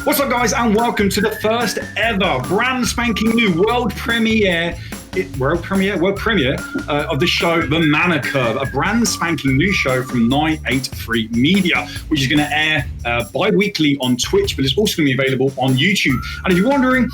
What's up, guys, and welcome to the first ever brand spanking new world premiere of the show The Mana Curve, a brand spanking new show from 983 Media, which is going to air bi-weekly on Twitch, but it's also going to be available on YouTube. And if you're wondering,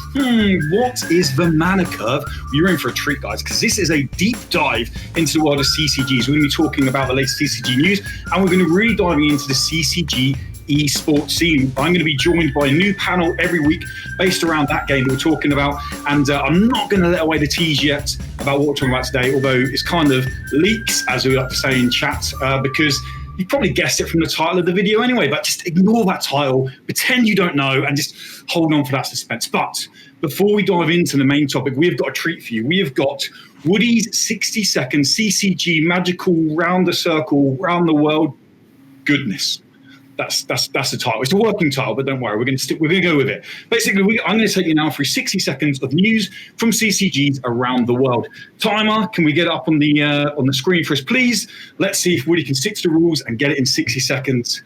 what is The Mana Curve? Well, you're in for a treat, guys, because this is a deep dive into the world of CCGs. We're going to be talking about the latest CCG news, and we're going to really diving into the CCG esports scene. I'm going to be joined by a new panel every week based around that game that we're talking about, and I'm not going to let away the tease yet about what we're talking about today, although it's kind of leaks, as we like to say in chat, because you probably guessed it from the title of the video anyway, but just ignore that title, pretend you don't know, and just hold on for that suspense. But before we dive into the main topic, we have got a treat for you. We have got Woody's 60-second CCG magical round the circle, round the world goodness. That's the title. It's a working title, but don't worry, we're going to go with it. Basically, I'm going to take you now through 60 seconds of news from CCGs around the world. Timer, can we get it up on the screen for us, please? Let's see if Woody can stick to the rules and get it in 60 seconds.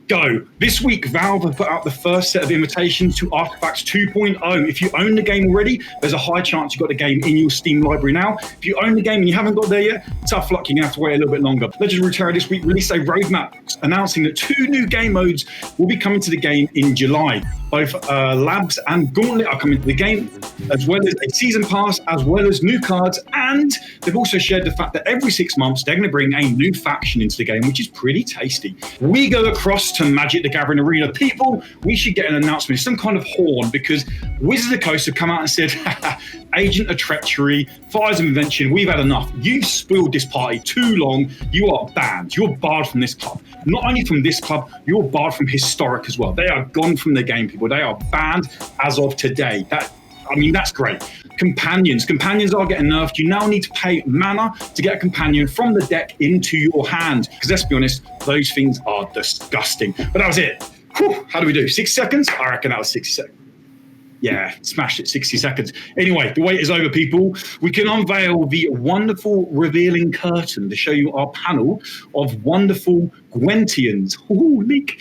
Go. This week, Valve have put out the first set of invitations to Artifacts 2.0. If you own the game already, there's a high chance you've got the game in your Steam library now. If you own the game and you haven't got there yet, tough luck, you're going to have to wait a little bit longer. Legends of Runeterra this week released a roadmap announcing that 2 new game modes will be coming to the game in July. Both Labs and Gauntlet are coming to the game, as well as a season pass, as well as new cards, and they've also shared the fact that every 6 months they're going to bring a new faction into the game, which is pretty tasty. We go across to Magic the Gathering Arena. People, we should get an announcement, some kind of horn, because Wizards of the Coast have come out and said, Agent of Treachery, Fires of Invention, we've had enough. You've spoiled this party too long. You are banned. You're barred from this club. Not only from this club, you're barred from Historic as well. They are gone from the game, people. They are banned as of today. That's great. Companions are getting nerfed. You now need to pay mana to get a companion from the deck into your hand. Because let's be honest, those things are disgusting. But that was it. Whew, how do we do? 6 seconds? I reckon that was 60 seconds. Yeah, smashed it, 60 seconds. Anyway, the wait is over, people. We can unveil the wonderful revealing curtain to show you our panel of wonderful Gwentians. Ooh, leak.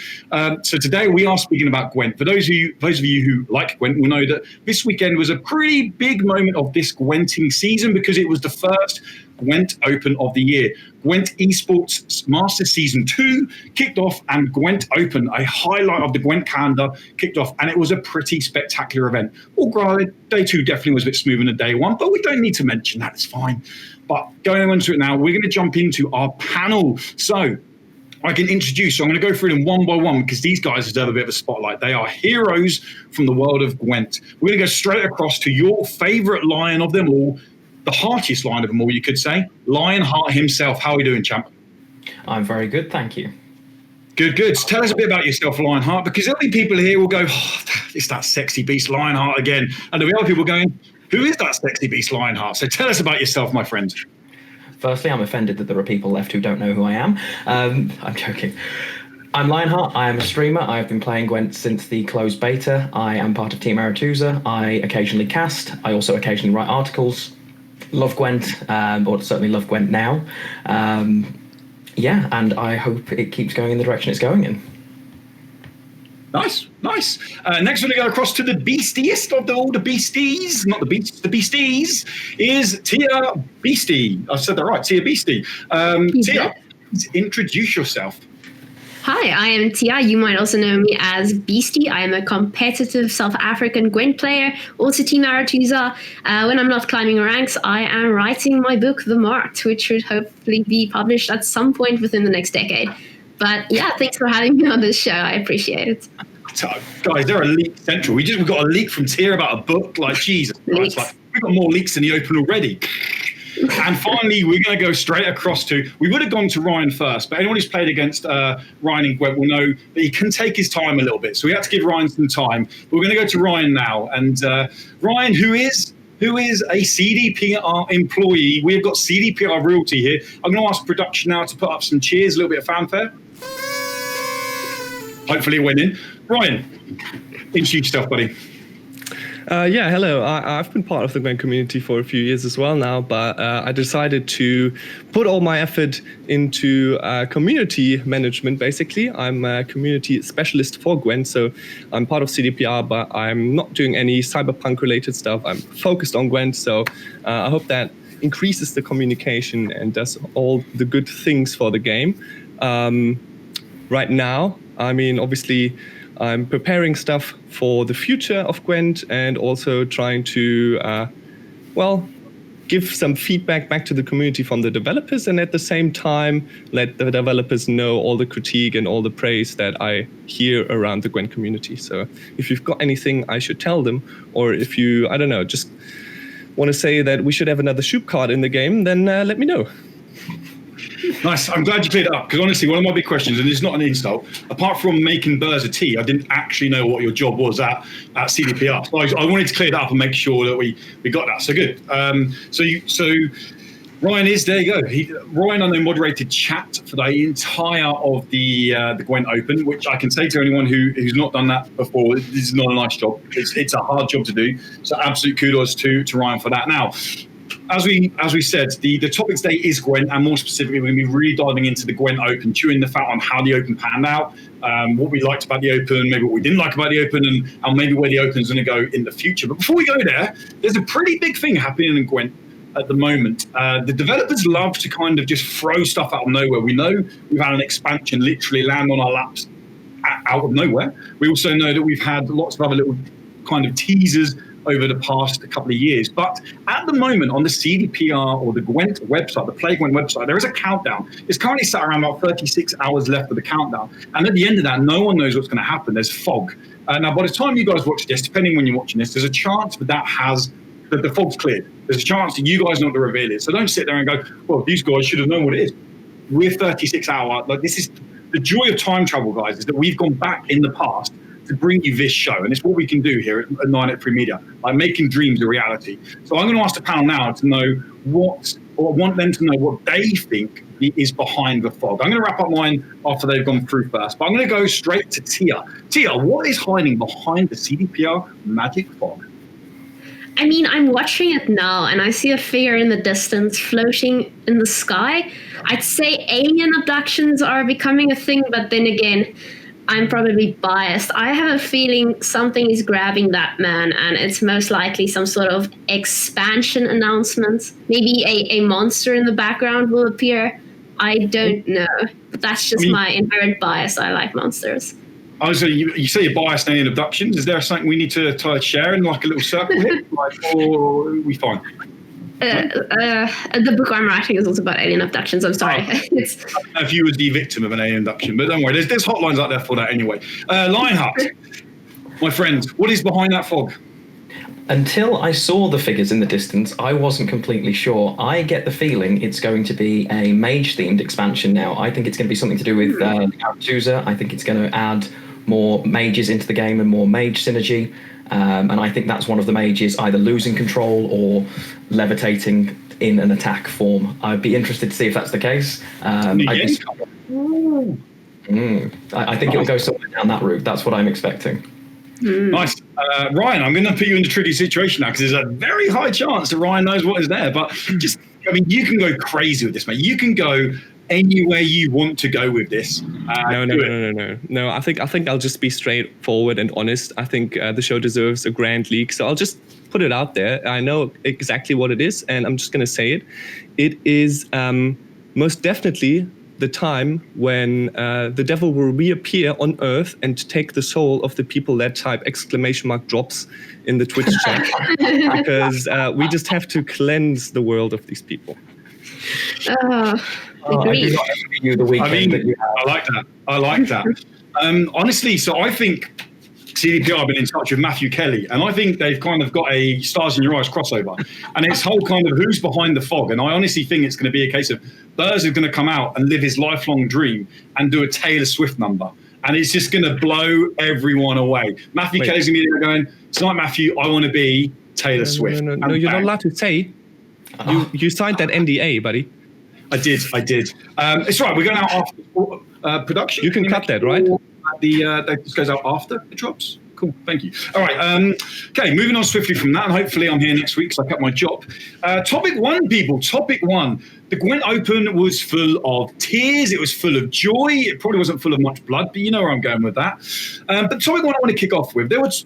So today we are speaking about Gwent. For those of you who like Gwent will know that this weekend was a pretty big moment of this Gwenting season because it was the first Gwent Open of the year. Gwent Esports Masters Season 2 kicked off, and Gwent Open, a highlight of the Gwent calendar, kicked off, and it was a pretty spectacular event. Well, granted, day 2 definitely was a bit smoother than day 1, but we don't need to mention that, it's fine. But going into it now, we're going to jump into our panel. So I can introduce, so I'm going to go through them one by one because these guys deserve a bit of a spotlight. They are heroes from the world of Gwent. We're going to go straight across to your favourite lion of them all, the heartiest lion of them all, you could say, Lionheart himself. How are we doing, champ? I'm very good, thank you. Good. So tell us a bit about yourself, Lionheart, because there'll be people here who will go, it's that sexy beast Lionheart again. And there'll be other people going, who is that sexy beast Lionheart? So tell us about yourself, my friend. Firstly, I'm offended that there are people left who don't know who I am. I'm joking. I'm Lionheart. I am a streamer. I've been playing Gwent since the closed beta. I am part of Team Aretuza. I occasionally cast. I also occasionally write articles. Love Gwent, or certainly love Gwent now. And I hope it keeps going in the direction it's going in. Nice. Next, we're going to go across to the beastiest of all the beasties, not the beasts, the beasties, is TheaBeasty. I said that right, TheaBeasty. Tia, please introduce yourself. Hi, I am Tia. You might also know me as Beastie. I am a competitive South African Gwent player, also Team Aretuza. When I'm not climbing ranks, I am writing my book, The Marked, which should hopefully be published at some point within the next decade. But yeah, thanks for having me on this show. I appreciate it. Guys, they're a leak central. We've got a leak from Tia about a book. Like, Jesus Christ, we've got more leaks in the open already. And finally, we're going to go straight across to, we would have gone to Ryan first, but anyone who's played against Ryan in Gwent will know that he can take his time a little bit. So we had to give Ryan some time. But we're going to go to Ryan now. And Ryan, who is a CDPR employee. We've got CDPR royalty here. I'm going to ask production now to put up some cheers, a little bit of fanfare. Hopefully it went in. Ryan, introduce yourself, buddy. Yeah, hello. I've been part of the Gwent community for a few years as well now, but I decided to put all my effort into community management, basically. I'm a community specialist for Gwent, so I'm part of CDPR, but I'm not doing any cyberpunk-related stuff. I'm focused on Gwent, so I hope that increases the communication and does all the good things for the game. Right now, I mean, obviously, I'm preparing stuff for the future of Gwent and also trying to, give some feedback back to the community from the developers, and at the same time, let the developers know all the critique and all the praise that I hear around the Gwent community. So if you've got anything I should tell them, or if you, I don't know, just want to say that we should have another shoop card in the game, then let me know. Nice. I'm glad you cleared it up, because honestly, one of my big questions, and it's not an insult, apart from making Burza tea, I didn't actually know what your job was at CDPR. So I wanted to clear that up and make sure that we got that. So good. So Ryan is, there you go. Ryan, I know, moderated chat for the entire of the Gwent Open, which I can say to anyone who's not done that before, this is not a nice job. It's a hard job to do. So absolute kudos to Ryan for that. Now, as we said, the topic today is Gwent, and more specifically, we're going to be really diving into the Gwent Open, chewing the fat on how the Open panned out, what we liked about the Open, maybe what we didn't like about the Open, and maybe where the Open's going to go in the future. But before we go there, there's a pretty big thing happening in Gwent at the moment. The developers love to kind of just throw stuff out of nowhere. We know we've had an expansion literally land on our laps out of nowhere. We also know that we've had lots of other little kind of teasers over the past couple of years. But at the moment on the CDPR or the Gwent website, the Play Gwent website, there is a countdown. It's currently sat around about 36 hours left of the countdown. And at the end of that, no one knows what's going to happen. There's fog. Now, by the time you guys watch this, depending when you're watching this, there's a chance that the fog's cleared. There's a chance that you guys know what the reveal is. So don't sit there and go, well, these guys should have known what it is. We're 36 hours. Like, this is the joy of time travel, guys, is that we've gone back in the past to bring you this show, and it's what we can do here at 983 Media, like making dreams a reality. So I'm going to ask the panel now to know I want them to know what they think is behind the fog. I'm going to wrap up mine after they've gone through first, but I'm going to go straight to Tia. Tia, what is hiding behind the CDPR magic fog? I mean, I'm watching it now, and I see a figure in the distance floating in the sky. I'd say alien abductions are becoming a thing, but then again, I'm probably biased. I have a feeling something is grabbing that man, and it's most likely some sort of expansion announcement. Maybe a monster in the background will appear. I don't know. But that's just my inherent bias. I like monsters. Oh, so you say you're biased in abductions. Is there something we need to share in like a little circle here? Or are we fine? The book I'm writing is also about alien abductions. I'm sorry. I don't know if you was the victim of an alien abduction, but don't worry. There's hotlines out there for that anyway. Lionhart, my friend, what is behind that fog? Until I saw the figures in the distance, I wasn't completely sure. I get the feeling it's going to be a mage-themed expansion now. I think it's going to be something to do with Aretuza. I think it's going to add more mages into the game and more mage synergy. And I think that's one of the mages either losing control or levitating in an attack form. I'd be interested to see if that's the case. I think it'll go somewhere down that route. That's what I'm expecting. Nice. Ryan, I'm going to put you in a tricky situation now, because there's a very high chance that Ryan knows what is there. But just, I mean, you can go crazy with this, mate. You can go anywhere you want to go with this. No. I think I'll just be straightforward and honest. I think the show deserves a grand leak, so I'll just put it out there. I know exactly what it is, and I'm just going to say it. It is most definitely the time when the devil will reappear on Earth and take the soul of the people that type !drops in the Twitch chat, because we just have to cleanse the world of these people. I do not envy you the weekend that you have. I like that. Honestly, so I think CDPR have been in touch with Matthew Kelly, and I think they've kind of got a Stars in Your Eyes crossover. And it's whole kind of who's behind the fog. And I honestly think it's going to be a case of Burz is going to come out and live his lifelong dream and do a Taylor Swift number. And it's just going to blow everyone away. Matthew Kelly's going to be there going, tonight, Matthew, I want to be Taylor Swift. No, you're not allowed to say. You signed that NDA, buddy. I did. It's right. We're going out after production. You can cut that, right? That just goes out after it drops. Cool. Thank you. All right. Okay. Moving on swiftly from that, and hopefully I'm here next week because I kept my job. Topic one, people. Topic one. The Gwent Open was full of tears. It was full of joy. It probably wasn't full of much blood, but you know where I'm going with that. But topic one I want to kick off with. There was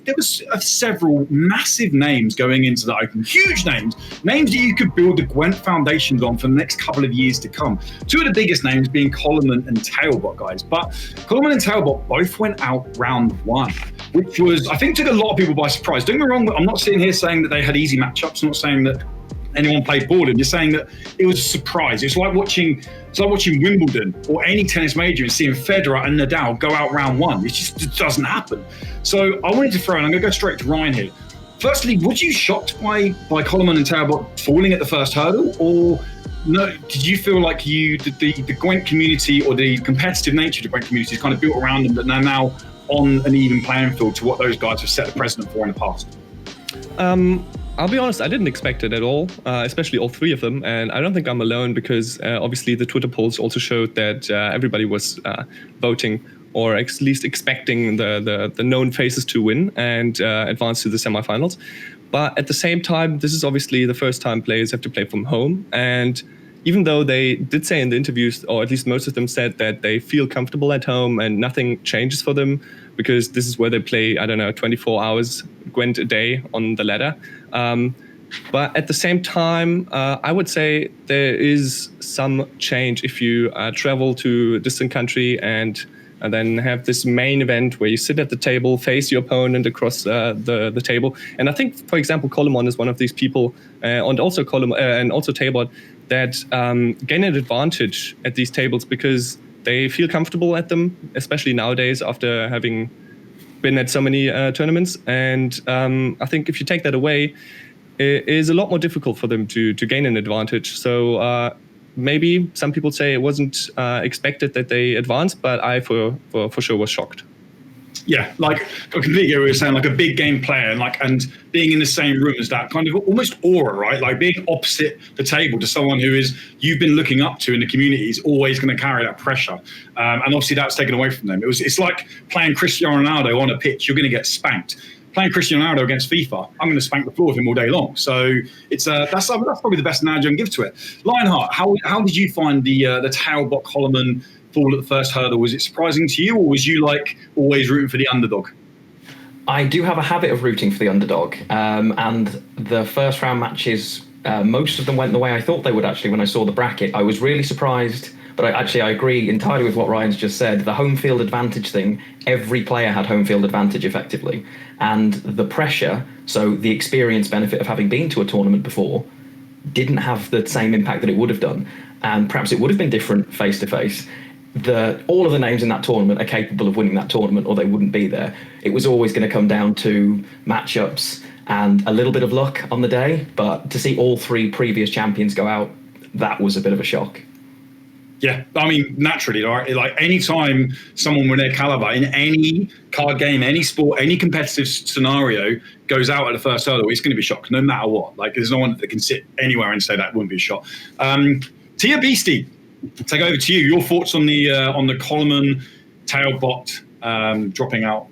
several massive names going into the Open. Huge names. Names that you could build the Gwent foundations on for the next couple of years to come. Two of the biggest names being Coleman and Tailbot, guys. But Coleman and Tailbot both went out round one, which was, I think, took a lot of people by surprise. Don't get me wrong, I'm not sitting here saying that they had easy matchups. I'm not saying that anyone played boredom. You're saying that it was a surprise. It's like watching Wimbledon or any tennis major and seeing Federer and Nadal go out round one. It doesn't happen. So I wanted to throw, and I'm going to go straight to Ryan here. Firstly, was you shocked by Coleman and Tailbot falling at the first hurdle, or no? Did you feel like the Gwent community or the competitive nature of the Gwent community is kind of built around them, that they're now on an even playing field to what those guys have set the precedent for in the past? I'll be honest, I didn't expect it at all, especially all three of them. And I don't think I'm alone, because obviously the Twitter polls also showed that everybody was voting, or at least expecting the known faces to win and advance to the semifinals. But at the same time, this is obviously the first time players have to play from home. And even though they did say in the interviews, or at least most of them said, that they feel comfortable at home and nothing changes for them, because this is where they play, 24 hours Gwent a day on the ladder. But at the same time, I would say there is some change if you travel to a distant country and then have this main event where you sit at the table, face your opponent across the table. And I think, for example, Coleman is one of these people, and also Tailbot, that gain an advantage at these tables because they feel comfortable at them, especially nowadays after having been at so many tournaments. And I think if you take that away, it is a lot more difficult for them to gain an advantage. So maybe some people say it wasn't expected that they advanced, but I for sure was shocked. Yeah, like I completely get what you're saying. Like a big game player, and being in the same room as that kind of almost aura, right? Like being opposite the table to someone who you've been looking up to in the community is always going to carry that pressure. And obviously that's taken away from them. It's like playing Cristiano Ronaldo on a pitch. You're going to get spanked. Playing Cristiano Ronaldo against FIFA, I'm going to spank the floor with him all day long. So it's that's probably the best analogy I can give to it. Lionhart, how did you find the Tailbot Coleman fall at the first hurdle? Was it surprising to you, or was you like always rooting for the underdog? I do have a habit of rooting for the underdog, and the first round matches, most of them went the way I thought they would. Actually, when I saw the bracket, I was really surprised. But I agree entirely with what Ryan's just said. The home field advantage thing, every player had home field advantage effectively. And the pressure, so the experience benefit of having been to a tournament before, didn't have the same impact that it would have done. And perhaps it would have been different face to face. All of the names in that tournament are capable of winning that tournament, or they wouldn't be there. It was always going to come down to matchups and a little bit of luck on the day. But to see all three previous champions go out, that was a bit of a shock. Yeah, I mean, naturally, right? Like any time someone with their caliber in any card game, any sport, any competitive scenario goes out at the first hurdle, it's going to be a shock, no matter what. Like, there's no one that can sit anywhere and say that wouldn't be a shock. TheaBeasty, take over to you. Your thoughts on the Coleman Tailbot dropping out?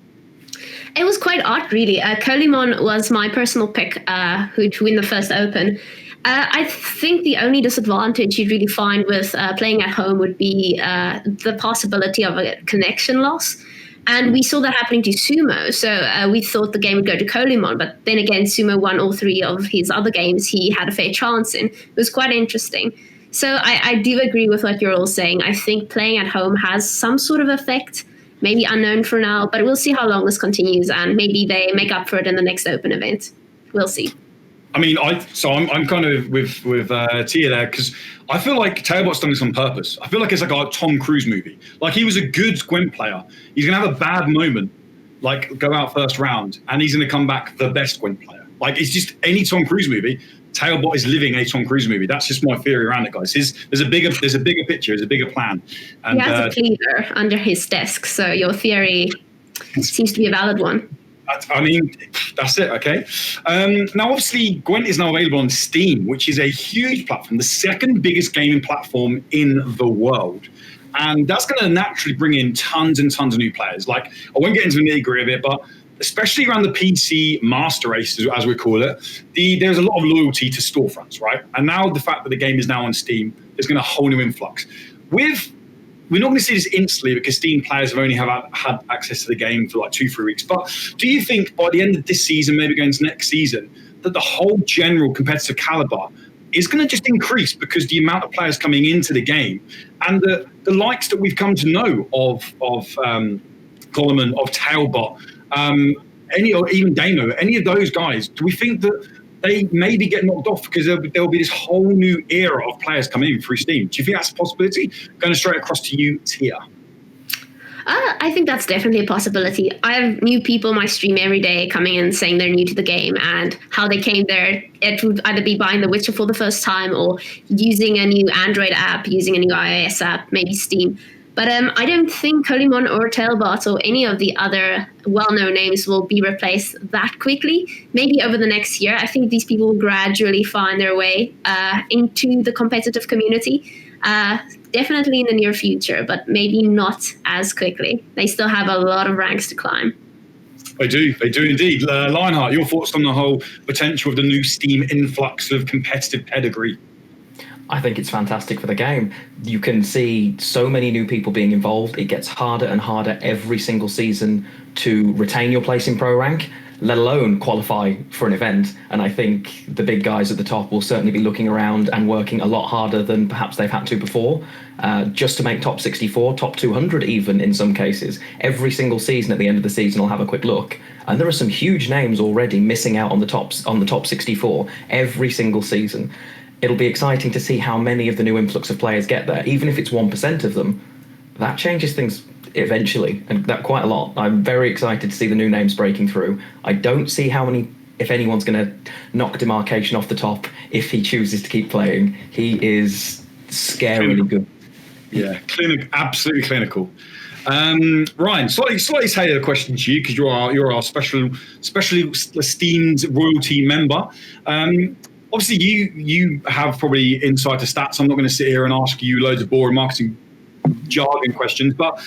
It was quite odd, really. Coleman was my personal pick to win the first Open. I think the only disadvantage you'd really find with playing at home would be the possibility of a connection loss. And we saw that happening to Sumo. So we thought the game would go to Coleman, but then again, Sumo won all three of his other games he had a fair chance in. It was quite interesting. So I do agree with what you're all saying. I think playing at home has some sort of effect, maybe unknown for now, but we'll see how long this continues, and maybe they make up for it in the next Open event. We'll see. I mean, I'm kind of with Tia there, because I feel like Tailbot's done this on purpose. I feel like it's like a Tom Cruise movie. Like, he was a good Gwent player. He's going to have a bad moment, like go out first round, and he's going to come back the best Gwent player. Like, it's just any Tom Cruise movie. Tailbot is living a Tom Cruise movie. That's just my theory around it, guys. There's a bigger picture, there's a bigger plan. And, he has a cleaver under his desk, so your theory seems to be a valid one. I mean, that's it, okay? Now, obviously, Gwent is now available on Steam, which is a huge platform, the second biggest gaming platform in the world. And that's going to naturally bring in tons and tons of new players. Like, I won't get into the nitty-gritty of it, but especially around the PC master race, as we call it, there's a lot of loyalty to storefronts, right? And now the fact that the game is now on Steam, there's going to a whole new influx. We're not going to see this instantly because Steam players have only had access to the game for like 2-3 weeks. But do you think by the end of this season, maybe going into next season, that the whole general competitive caliber is going to just increase because the amount of players coming into the game and the likes that we've come to know of Goleman, of Tailbot, or even Damo, any of those guys, do we think that they maybe get knocked off because there'll be this whole new era of players coming in through Steam? Do you think that's a possibility? Going straight across to you, Tia. I think that's definitely a possibility. I have new people in my stream every day coming in saying they're new to the game and how they came there. It would either be buying The Witcher for the first time or using a new Android app, using a new iOS app, maybe Steam. But I don't think Colimon or Tailbot or any of the other well-known names will be replaced that quickly. Maybe over the next year. I think these people will gradually find their way into the competitive community. Definitely in the near future, but maybe not as quickly. They still have a lot of ranks to climb. They do indeed. Lionhart, your thoughts on the whole potential of the new Steam influx of competitive pedigree? I think it's fantastic for the game. You can see so many new people being involved. It gets harder and harder every single season to retain your place in Pro Rank, let alone qualify for an event. And I think the big guys at the top will certainly be looking around and working a lot harder than perhaps they've had to before, just to make top 64, top 200 even in some cases. Every single season at the end of the season, I'll have a quick look. And there are some huge names already missing out on the top 64 every single season. It'll be exciting to see how many of the new influx of players get there. Even if it's 1% of them, that changes things eventually, and that quite a lot. I'm very excited to see the new names breaking through. I don't see how many, if anyone's going to knock Demarcation off the top if he chooses to keep playing. He is scarily good. Yeah, absolutely clinical. Ryan, slightly tailored question to you because you're our specially esteemed royalty member. Obviously, you have probably insight to stats. I'm not going to sit here and ask you loads of boring marketing jargon questions, but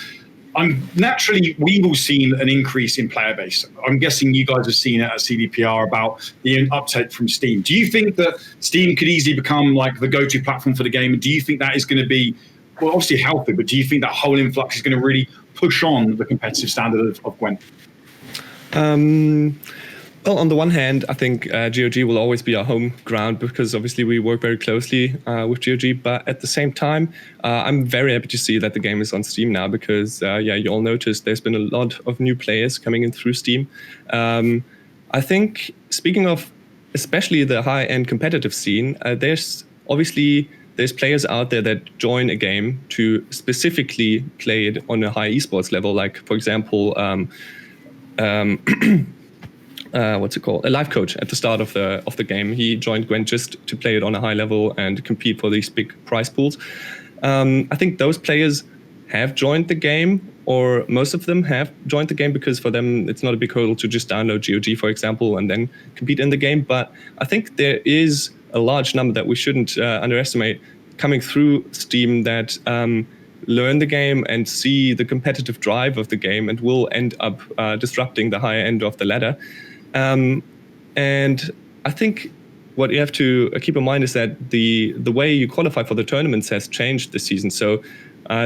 we've all seen an increase in player base. I'm guessing you guys have seen it at CDPR about the uptake from Steam. Do you think that Steam could easily become like the go-to platform for the game? And do you think that is going to be, well, obviously healthy, but do you think that whole influx is going to really push on the competitive standard of Gwent? Well, on the one hand, I think GOG will always be our home ground because obviously we work very closely with GOG. But at the same time, I'm very happy to see that the game is on Steam now because, you all noticed there's been a lot of new players coming in through Steam. I think, speaking of especially the high-end competitive scene, there's players out there that join a game to specifically play it on a high esports level. Like, for example, a life coach at the start of the game. He joined Gwent just to play it on a high level and compete for these big prize pools. I think those players have joined the game, or most of them have joined the game because for them it's not a big hurdle to just download GOG, for example, and then compete in the game. But I think there is a large number that we shouldn't underestimate coming through Steam that learn the game and see the competitive drive of the game and will end up disrupting the higher end of the ladder. And I think what you have to keep in mind is that the way you qualify for the tournaments has changed this season. So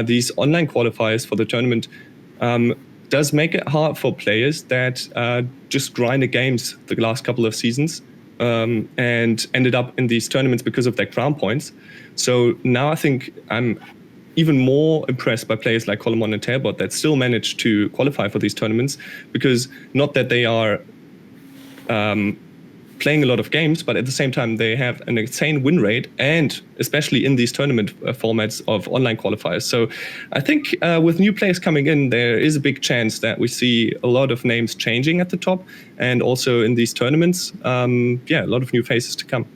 these online qualifiers for the tournament does make it hard for players that just grind the games the last couple of seasons and ended up in these tournaments because of their crown points. So now I think I'm even more impressed by players like Colimon and Tailbot that still manage to qualify for these tournaments, because not that they are playing a lot of games, but at the same time they have an insane win rate, and especially in these tournament formats of online qualifiers. So I think with new players coming in, there is a big chance that we see a lot of names changing at the top, and also in these tournaments, a lot of new faces to come.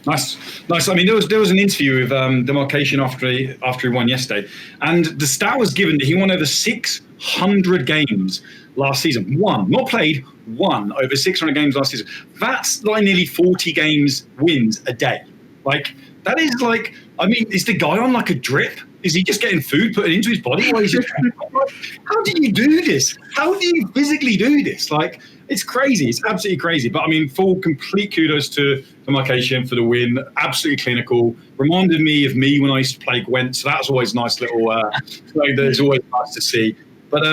Nice. I mean, there was an interview with Demarcation after he won yesterday, and the stat was given that he won over 600 games last season. Not played, won over 600 games last season. That's like nearly 40 games wins a day. Like, that is like, I mean, is the guy on like a drip? Is he just getting food put into his body while he's just how do you do this? How do you physically do this? Like, it's crazy. It's absolutely crazy. But I mean, complete kudos to Marcation for the win. Absolutely clinical. Reminded me of me when I used to play Gwent. So that's always nice little play that is always nice to see. But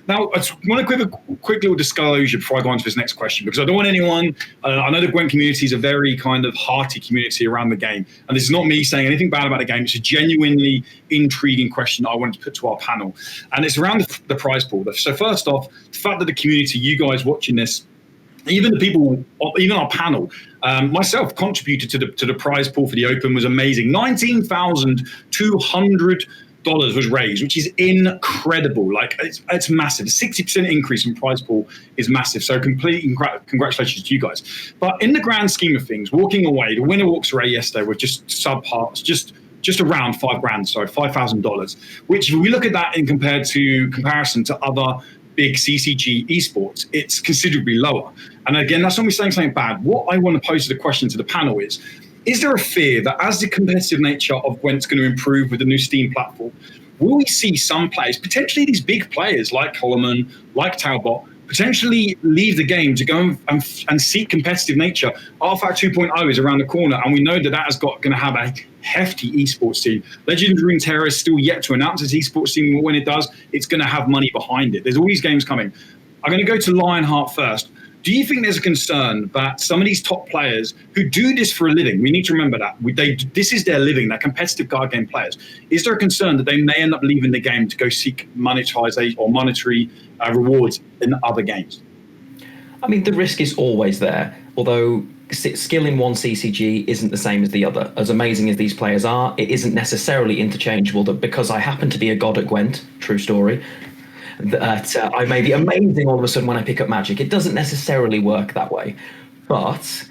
now I just want to give a quick little disclosure before I go on to this next question, because I don't want anyone, I know the Gwent community is a very kind of hearty community around the game. And this is not me saying anything bad about the game. It's a genuinely intriguing question that I wanted to put to our panel. And it's around the prize pool. So first off, the fact that the community, you guys watching this, even the people, even our panel, myself contributed to the prize pool for the Open was amazing. $19,200 was raised, which is incredible. Like, it's massive. A 60% increase in prize pool is massive. So completely congratulations to you guys. But in the grand scheme of things, walking away, the winner walks away yesterday with just subparts, just around $5,000, so $5,000, which if we look at that in comparison to other big CCG esports, it's considerably lower. And again, that's not me saying something bad. What I want to pose the question to the panel is there a fear that as the competitive nature of Gwent's going to improve with the new Steam platform, will we see some players, potentially these big players like Holloman, like Talbot, potentially leave the game to go and seek competitive nature? Artifact 2.0 is around the corner, and we know that has going to have a hefty esports team. Legendary Runeterra is still yet to announce its esports team. When it does, it's going to have money behind it. There's all these games coming. I'm going to go to Lionhart first. Do you think there's a concern that some of these top players who do this for a living, we need to remember that, this is their living, they're competitive card game players, is there a concern that they may end up leaving the game to go seek monetization or monetary rewards in other games? I mean, the risk is always there, although skill in one CCG isn't the same as the other. As amazing as these players are, it isn't necessarily interchangeable that because I happen to be a god at Gwent, true story, that I may be amazing all of a sudden when I pick up Magic. It doesn't necessarily work that way. But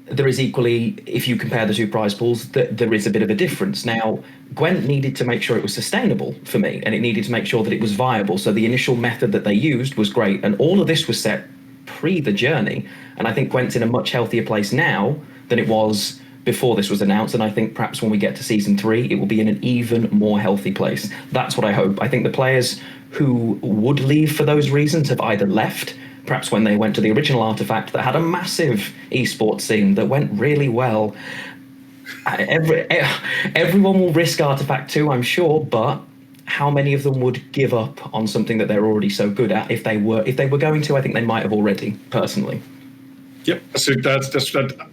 there is equally, if you compare the two prize pools, there is a bit of a difference. Now, Gwent needed to make sure it was sustainable for me, and it needed to make sure that it was viable. So the initial method that they used was great, and all of this was set pre the journey. And I think Gwent's in a much healthier place now than it was before this was announced, and I think perhaps when we get to season 3, it will be in an even more healthy place. That's what I hope. I think the players who would leave for those reasons have either left, perhaps when they went to the original Artifact that had a massive esports scene that went really well. Everyone will risk Artifact 2, I'm sure, but how many of them would give up on something that they're already so good at? If they were going to, I think they might have already, personally. Yep, so that's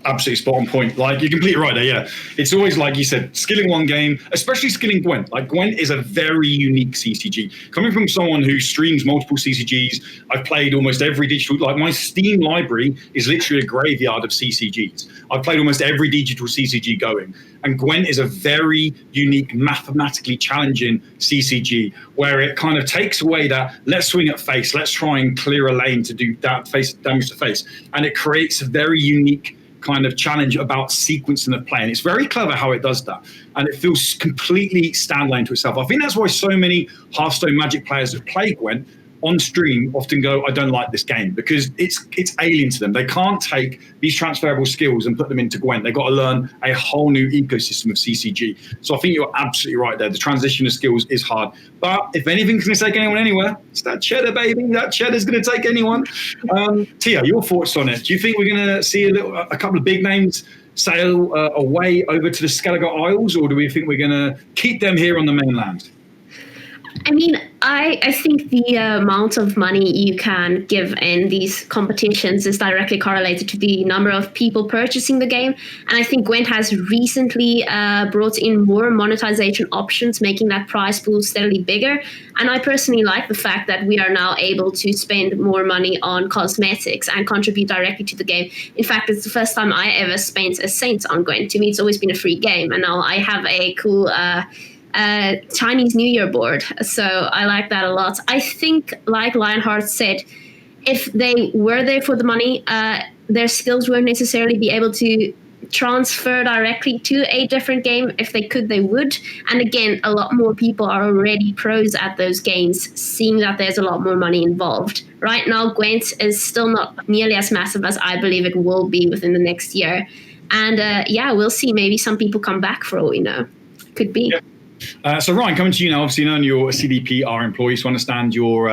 absolutely spot on point. Like, you're completely right there, yeah. It's always, like you said, skilling one game, especially skilling Gwent. Like, Gwent is a very unique CCG. Coming from someone who streams multiple CCGs, I've played almost every digital, like my Steam library is literally a graveyard of CCGs. I've played almost every digital CCG going. And Gwent is a very unique, mathematically challenging CCG where it kind of takes away that, let's swing at face, let's try and clear a lane to do that face damage to face. And it creates a very unique kind of challenge about sequencing of play. And it's very clever how it does that. And it feels completely standalone to itself. I think that's why so many Hearthstone Magic players that play Gwent on stream often go, I don't like this game, because it's alien to them. They can't take these transferable skills and put them into Gwent. They've got to learn a whole new ecosystem of CCG. So I think you're absolutely right there. The transition of skills is hard. But if anything's going to take anyone anywhere, it's that cheddar, baby. That cheddar's going to take anyone. Tia, your thoughts on it? Do you think we're going to see a couple of big names sail away over to the Skellige Isles, or do we think we're going to keep them here on the mainland? I mean, I think the amount of money you can give in these competitions is directly correlated to the number of people purchasing the game. And I think Gwent has recently brought in more monetization options, making that prize pool steadily bigger. And I personally like the fact that we are now able to spend more money on cosmetics and contribute directly to the game. In fact, it's the first time I ever spent a cent on Gwent. To me, it's always been a free game. And now I have a cool Chinese New Year board. So I like that a lot. I think, like Lionhart said, if they were there for the money, their skills won't necessarily be able to transfer directly to a different game. If they could, they would. And again, a lot more people are already pros at those games, seeing that there's a lot more money involved. Right now, Gwent is still not nearly as massive as I believe it will be within the next year. And yeah, we'll see. Maybe some people come back for all we know. Could be. Yeah. So Ryan, coming to you now, obviously knowing you're a CDPR employee, so understand your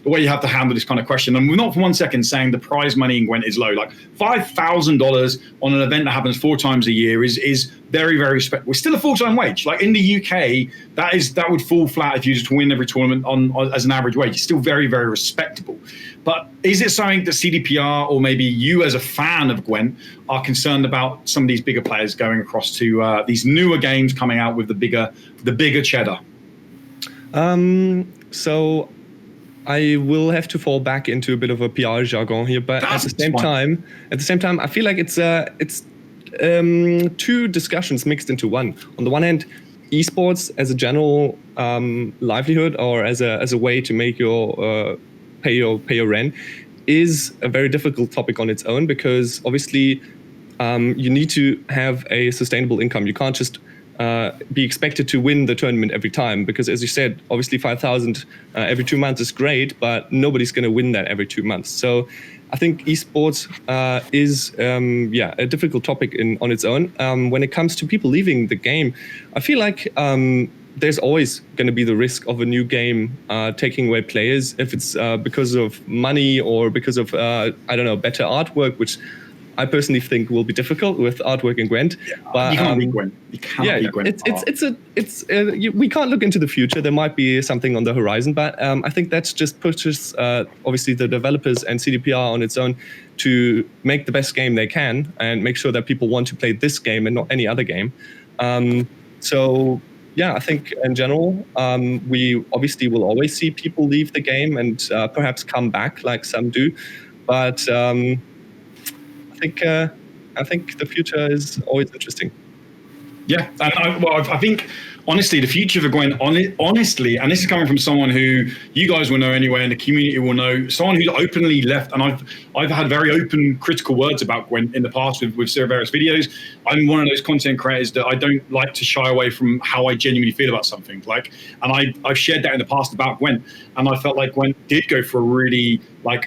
the way you have to handle this kind of question. And we're not for 1 second saying the prize money in Gwent is low. Like $5,000 on an event that happens 4 times a year is very, very respectable. It's still a full-time wage. Like in the UK, that would fall flat if you just win every tournament on as an average wage. It's still very, very respectable. But is it something that CDPR or maybe you as a fan of Gwent are concerned about some of these bigger players going across to these newer games coming out with the bigger cheddar? So I will have to fall back into a bit of a PR jargon here, but at the same time, I feel like it's 2 discussions mixed into one. On the one hand, esports as a general livelihood or as a way to make your pay your rent is a very difficult topic on its own, because obviously you need to have a sustainable income. You can't just be expected to win the tournament every time, because as you said, obviously 5,000 every 2 months is great, but nobody's going to win that every 2 months. So I think esports is a difficult topic on its own. When it comes to people leaving the game, I feel like there's always going to be the risk of a new game taking away players, if it's because of money or because of better artwork, which I personally think will be difficult with artwork in Gwent. Yeah, but you can't beat Gwent. You can't beat Gwent. We can't look into the future. There might be something on the horizon, but I think that just pushes obviously the developers and CDPR on its own to make the best game they can and make sure that people want to play this game and not any other game. I think in general, we obviously will always see people leave the game and perhaps come back like some do, but I think the future is always interesting. Yeah, and I think honestly, the future for Gwent, honestly, and this is coming from someone who you guys will know anyway, and the community will know, someone who's openly left, and I've had very open, critical words about Gwent in the past with various videos. I'm one of those content creators that I don't like to shy away from how I genuinely feel about something. And I've shared that in the past about Gwent, and I felt like Gwent did go for a really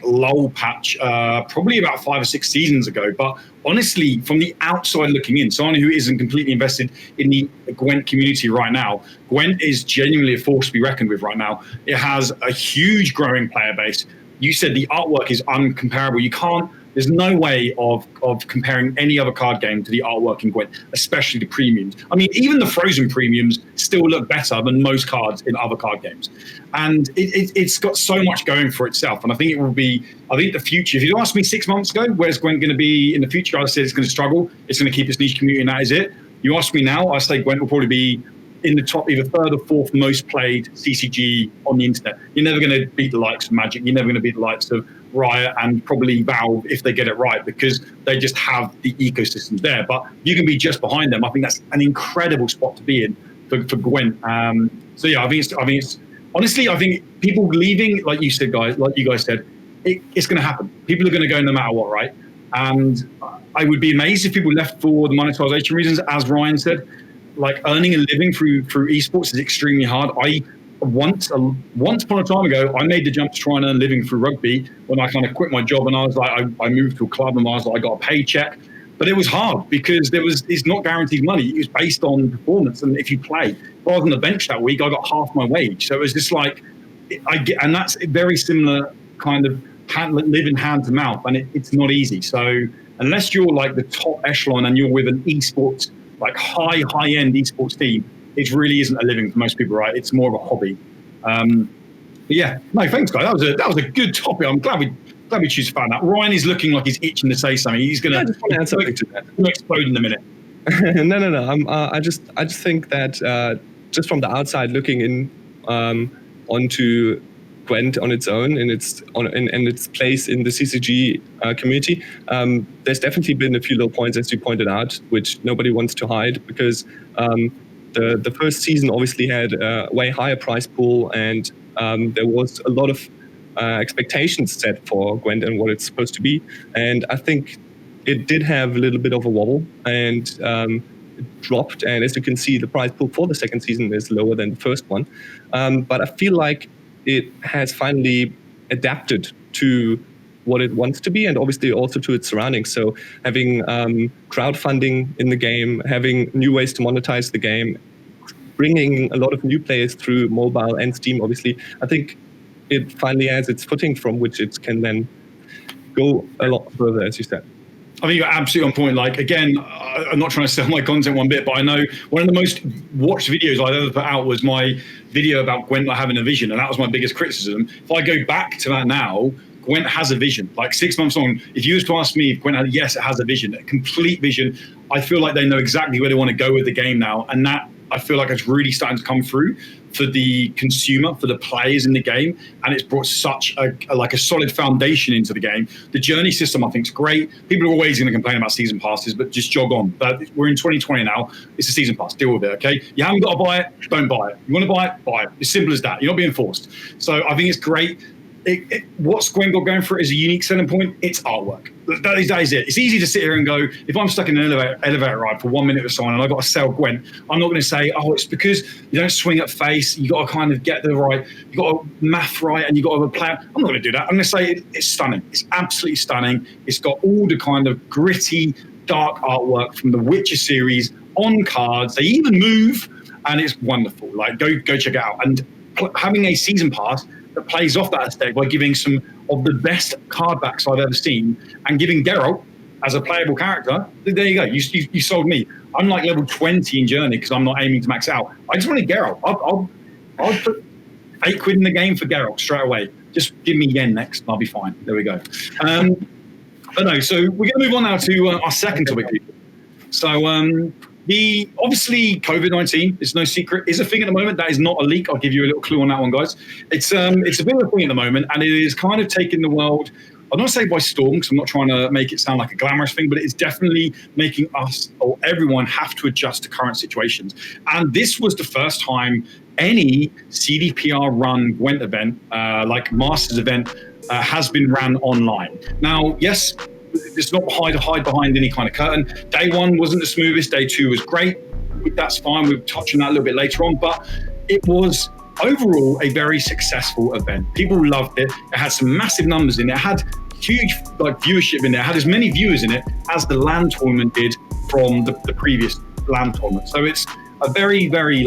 lull patch, probably about 5 or 6 seasons ago. But honestly, from the outside looking in, someone who isn't completely invested in the Gwent community right now, Gwent is genuinely a force to be reckoned with right now. It has a huge growing player base. You said the artwork is uncomparable. There's no way of comparing any other card game to the artwork in Gwent, especially the premiums. I mean, even the frozen premiums still look better than most cards in other card games. And it's got so much going for itself. And I think the future, if you asked me 6 months ago, where's Gwent going to be in the future, I said it's going to struggle. It's going to keep its niche community, and that is it. You ask me now, I say Gwent will probably be in the top, either 3rd or 4th most played CCG on the internet. You're never going to beat the likes of Magic. You're never going to beat the likes of Riot and probably Valve if they get it right, because they just have the ecosystems there. But you can be just behind them. I think that's an incredible spot to be in for Gwent. I think it's honestly, I think people leaving, like you guys said, it's going to happen. People are going to go no matter what, right? And I would be amazed if people left for the monetization reasons, as Ryan said. Earning a living through esports is extremely hard. Once upon a time ago, I made the jump to try and earn a living through rugby when I kind of quit my job, and I was I moved to a club, and I got a paycheck. But it was hard because it's not guaranteed money. It was based on performance, and if you play, if I was on the bench that week, I got half my wage. So it was just and that's a very similar kind of living hand to mouth, and it's not easy. So unless you're the top echelon and you're with an esports high-end esports team, it really isn't a living for most people, right? It's more of a hobby. Thanks, guys. That was a good topic. I'm glad we choose to find that. Ryan is looking like he's itching to say something. He's going to add something to that. He'll explode in a minute. No. I just think that just from the outside looking in onto Gwent on its own and its place in the CCG community, there's definitely been a few little points, as you pointed out, which nobody wants to hide, because the first season obviously had a way higher prize pool, and there was a lot of expectations set for Gwent and what it's supposed to be. And I think it did have a little bit of a wobble, and it dropped. And as you can see, the prize pool for the second season is lower than the first one. But I feel like it has finally adapted to what it wants to be, and obviously also to its surroundings. So having crowdfunding in the game, having new ways to monetize the game, bringing a lot of new players through mobile and Steam, obviously, I think it finally has its footing from which it can then go a lot further, as you said. I think you're absolutely on point. Like, again, I'm not trying to sell my content one bit, but I know one of the most watched videos I've ever put out was my video about Gwent not having a vision, and that was my biggest criticism. If I go back to that now, Gwent has a vision. Like 6 months on, if you was to ask me if Gwent had, yes, it has a vision, a complete vision. I feel like they know exactly where they want to go with the game now, and that I feel like it's really starting to come through for the consumer, for the players in the game, and it's brought such a solid foundation into the game. The journey system, I think, is great. People are always going to complain about season passes, but just jog on. But we're in 2020 now. It's a season pass. Deal with it, okay? You haven't got to buy it, don't buy it. You want to buy it, buy it. It's simple as that. You're not being forced. So I think it's great. What's Gwent got going for it is a unique selling point. It's artwork. That is it. It's easy to sit here and go, if I'm stuck in an elevator ride for 1 minute or so and I've got to sell Gwent, I'm not going to say, oh, it's because you don't swing at face. You got to kind of get the right, you got to math right, and you got to play. I'm not going to do that. I'm going to say it's stunning. It's absolutely stunning. It's got all the kind of gritty, dark artwork from the Witcher series on cards. They even move, and it's wonderful. Like, go check it out. And having a season pass that plays off that aesthetic by giving some of the best card backs I've ever seen, and giving Geralt as a playable character. There you go. You sold me. I'm like level 20 in Journey because I'm not aiming to max out. I just wanted Geralt. I'll put £8 in the game for Geralt straight away. Just give me yen next, and I'll be fine. There we go. But no, so we're going to move on now to our second topic. So obviously COVID-19, it's no secret, is a thing at the moment. That is not a leak. I'll give you a little clue on that one, guys. It's a bit of a thing at the moment, and it is kind of taking the world, I don't want to say by storm, because I'm not trying to make it sound like a glamorous thing, but it's definitely making us or everyone have to adjust to current situations. And this was the first time any CDPR run Gwent event, like Masters event, has been ran online. Now, yes, it's not hide behind any kind of curtain. Day one wasn't the smoothest. Day two was great. That's fine. We'll touch on that a little bit later on. But it was overall a very successful event. People loved it. It had some massive numbers in it. It had huge viewership in there. It had as many viewers in it as the LAN tournament did from the previous LAN tournament. So it's a very, very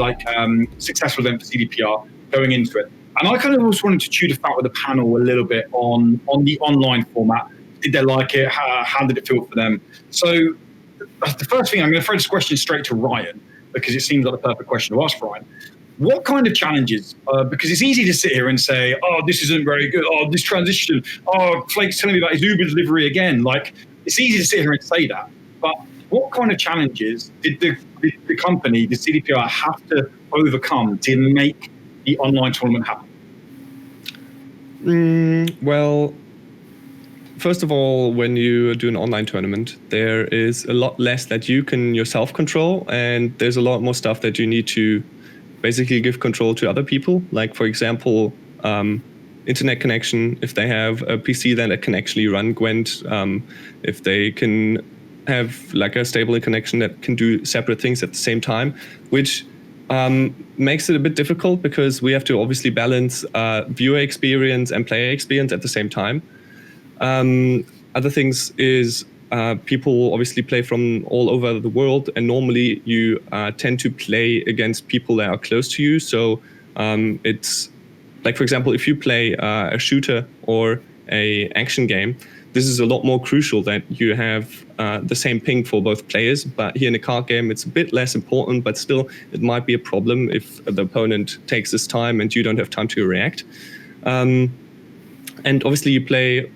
successful event for CDPR going into it. And I kind of also wanted to chew the fat with the panel a little bit on the online format. Did they like it? How did it feel for them? So the first thing, I'm going to throw this question straight to Ryan, because it seems like the perfect question to ask Ryan. What kind of challenges, because it's easy to sit here and say, oh, this isn't very good. Oh, this transition. Oh, Flake's telling me about his Uber delivery again. Like, it's easy to sit here and say that. But what kind of challenges did the company, the CDPR, have to overcome to make the online tournament happen? Well, first of all, when you do an online tournament, there is a lot less that you can yourself control, and there's a lot more stuff that you need to basically give control to other people. Like, for example, internet connection, if they have a PC then that can actually run Gwent, if they can have like a stable connection that can do separate things at the same time, which makes it a bit difficult because we have to obviously balance viewer experience and player experience at the same time. Other things is people obviously play from all over the world, and normally you tend to play against people that are close to you. So it's like, for example, if you play a shooter or a action game, this is a lot more crucial that you have the same ping for both players. But here in a card game, it's a bit less important, but still it might be a problem if the opponent takes his time and you don't have time to react. And obviously you play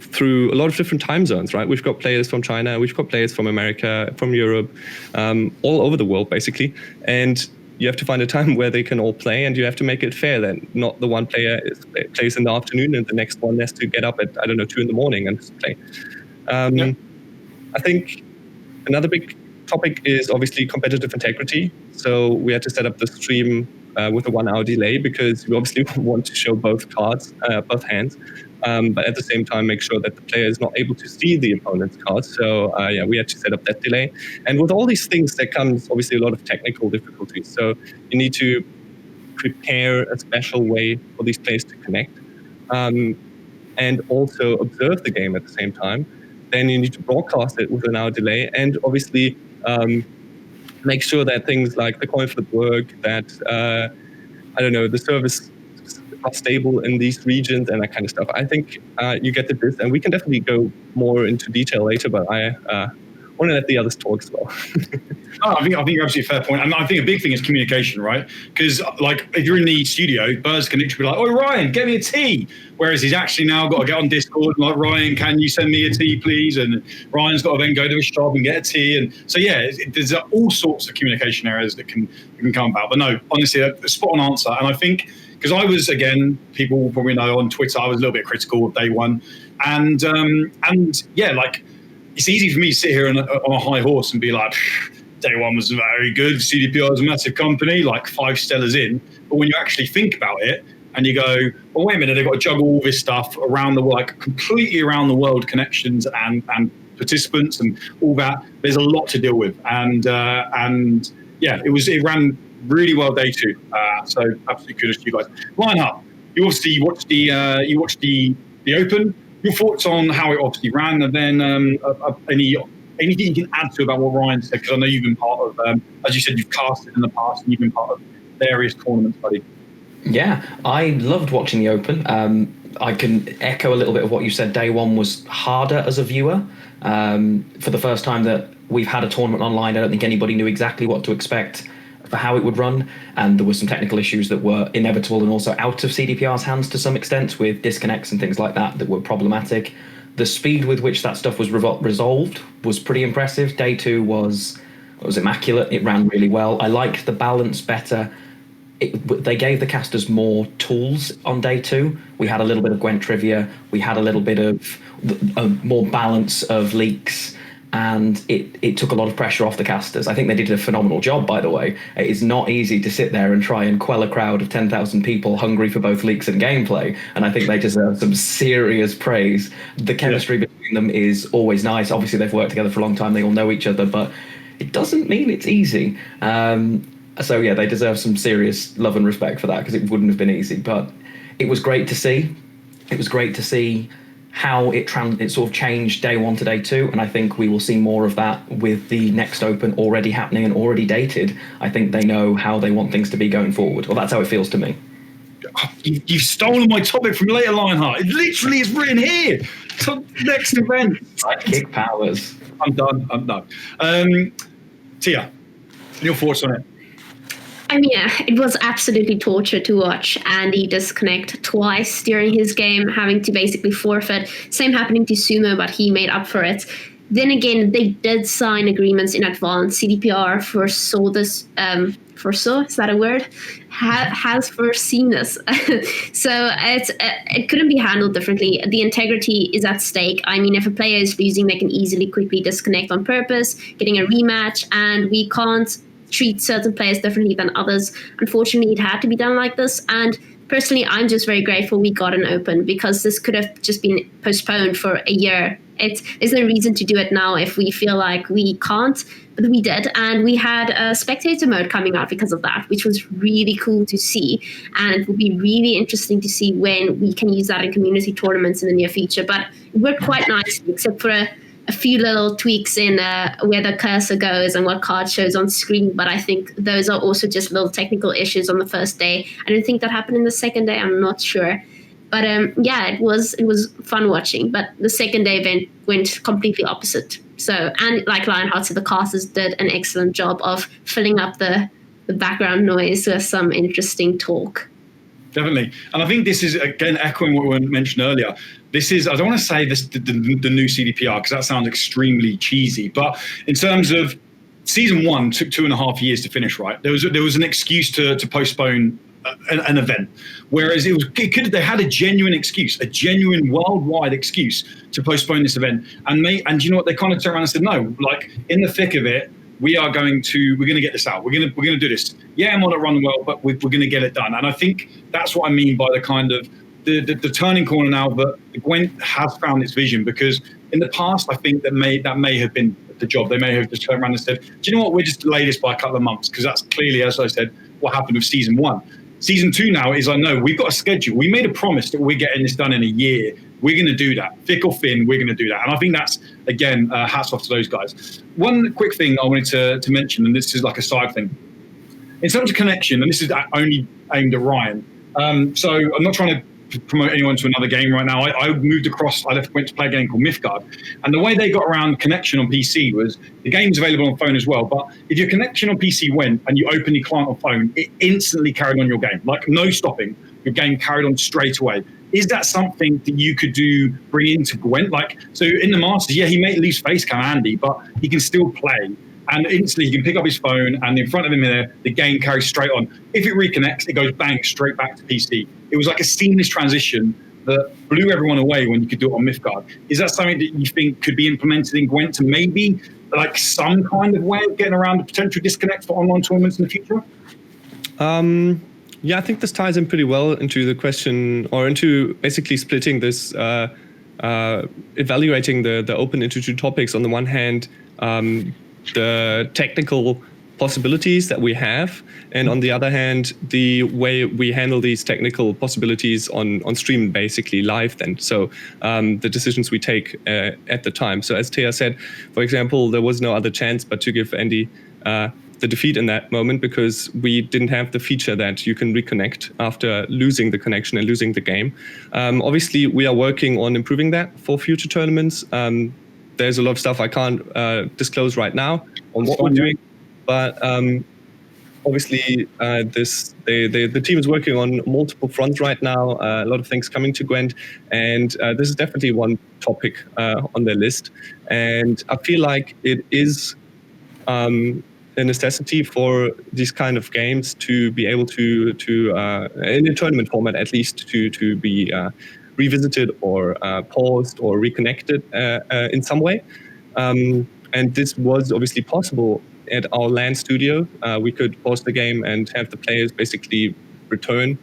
through a lot of different time zones, right? We've got players from China, we've got players from America, from Europe, all over the world, basically. And you have to find a time where they can all play, and you have to make it fair that not the one player plays in the afternoon and the next one has to get up at, 2 in the morning and just play. I think another big topic is obviously competitive integrity. So we had to set up the stream with a 1 hour delay because we obviously want to show both cards, both hands, but at the same time make sure that the player is not able to see the opponent's cards. So we had to set up that delay. And with all these things, there comes obviously a lot of technical difficulties. So you need to prepare a special way for these players to connect, and also observe the game at the same time. Then you need to broadcast it with an hour delay, and obviously make sure that things like the coin flip work, that I don't know, the service are stable in these regions and that kind of stuff. I think you get the gist, and we can definitely go more into detail later, but I want to let the others talk as well. I think you're absolutely fair point. And I think a big thing is communication, right? Because like if you're in the studio, Burrs can literally be like, "Oh, Ryan, get me a tea." Whereas he's actually now got to get on Discord and like, "Ryan, can you send me a tea, please?" And Ryan's got to then go to his shop and get a tea. And so yeah, there's all sorts of communication errors that can come about. But no, honestly, a spot on answer. And I think because I was, again, people will probably know on Twitter, I was a little bit critical of day one, and yeah, like it's easy for me to sit here on a high horse and be like, day one was very good. CDPR is a massive company, like 5 stellars in. But when you actually think about it and you go, well, wait a minute, they've got to juggle all this stuff around the world, like completely around the world connections and participants and all that. There's a lot to deal with. And yeah, it ran really well day 2. So absolutely kudos to you guys. Lionhart, you obviously watched the Open. Your thoughts on how it obviously ran, and then anything you can add to about what Ryan said, because I know you've been part of, as you said, you've casted in the past and you've been part of various tournaments, buddy. Yeah, I loved watching the Open. I can echo a little bit of what you said. Day one was harder as a viewer. For the first time that we've had a tournament online, I don't think anybody knew exactly what to expect for how it would run, and there were some technical issues that were inevitable and also out of CDPR's hands to some extent, with disconnects and things like that were problematic. The speed with which that stuff was resolved was pretty impressive. Day 2 was immaculate. It ran really well. I liked the balance better. They gave the casters more tools on day 2. We had a little bit of Gwent trivia. We had a little bit of more balance of leaks. And it took a lot of pressure off the casters. I think they did a phenomenal job, by the way. It is not easy to sit there and try and quell a crowd of 10,000 people hungry for both leaks and gameplay. And I think they deserve some serious praise. The chemistry between them is always nice. Obviously, they've worked together for a long time. They all know each other, but it doesn't mean it's easy. So yeah, they deserve some serious love and respect for that, because it wouldn't have been easy. But it was great to see. It was great to see how it sort of changed day 1 to day 2, and I think we will see more of that with the next Open already happening and already dated. I think they know how they want things to be going forward. Well, that's how it feels to me. You've stolen my topic from later, Lionhart. It literally is written here. Next event. Sidekick powers. I'm done. Tia, your thoughts on it? I mean, yeah, it was absolutely torture to watch Andy disconnect twice during his game, having to basically forfeit. Same happening to Sumo, but he made up for it. Then again, they did sign agreements in advance. CDPR foresaw this. Foresaw, is that a word? Has foreseen this. So it couldn't be handled differently. The integrity is at stake. I mean, if a player is losing, they can easily quickly disconnect on purpose, getting a rematch, and we can't treat certain players differently than others. Unfortunately, it had to be done like this. And personally, I'm just very grateful we got an Open, because this could have just been postponed for a year. There's no reason to do it now if we feel like we can't, but we did. And we had a spectator mode coming out because of that, which was really cool to see. And it will be really interesting to see when we can use that in community tournaments in the near future. But it worked quite nicely, except for a few little tweaks in where the cursor goes and what card shows on screen. But I think those are also just little technical issues on the first day. I don't think that happened in the second day. I'm not sure. But yeah, it was fun watching. But the second day event went completely opposite. So, and like Lionhart said, the casters did an excellent job of filling up the background noise with some interesting talk. Definitely. And I think this is, again, echoing what we mentioned earlier. This is, I don't want to say this the new CDPR, because that sounds extremely cheesy. But in terms of season 1 took 2.5 years to finish, right? There was an excuse to postpone an event, whereas they had a genuine excuse, a genuine worldwide excuse to postpone this event. And you know what? They kind of turned around and said, no, like in the thick of it, we're going to get this out. We're going to do this. Yeah, it might not run well, but we're going to get it done. And I think that's what I mean by the kind of the turning corner now that Gwent has found its vision, because in the past, I think that may have been the job. They may have just turned around and said, do you know what? We'll just delay this by a couple of months, because that's clearly, as I said, what happened with season 1. Season 2 now is, I know we've got a schedule. We made a promise that we're getting this done in a year. we're going to do that. Thick or thin, we're going to do that. And I think that's, again, hats off to those guys. One quick thing I wanted to mention, and this is like a side thing. In terms of connection, and this is only aimed at Ryan, so I'm not trying to promote anyone to another game right now. I moved across, went to play a game called Mythgard. And the way they got around connection on PC was the game's available on phone as well. But if your connection on PC went and you open your client on phone, it instantly carried on your game. Like no stopping, your game carried on straight away. Is that something that you could bring into Gwent? Like, so in the Masters, yeah, he may lose face cam Andy, but he can still play. And instantly he can pick up his phone and in front of him there, the game carries straight on. If it reconnects, it goes bang, straight back to PC. It was like a seamless transition that blew everyone away when you could do it on Mythgard. Is that something that you think could be implemented in Gwent to maybe like some kind of way of getting around the potential disconnect for online tournaments in the future? Yeah, I think this ties in pretty well into the question, or into basically splitting this, evaluating the open into two topics. On the one hand, the technical possibilities that we have, and on the other hand, the way we handle these technical possibilities on stream, basically live then. So the decisions we take at the time. So as Thea said, for example, there was no other chance but to give Andy the defeat in that moment, because we didn't have the feature that you can reconnect after losing the connection and losing the game. Obviously, we are working on improving that for future tournaments. There's a lot of stuff I can't disclose right now on what we're doing, but obviously the team is working on multiple fronts right now. A lot of things coming to Gwent, and this is definitely one topic on their list. And I feel like it is a necessity for these kind of games to be able to in a tournament format at least, to be revisited or paused or reconnected in some way. And this was obviously possible at our LAN studio. We could pause the game and have the players basically return.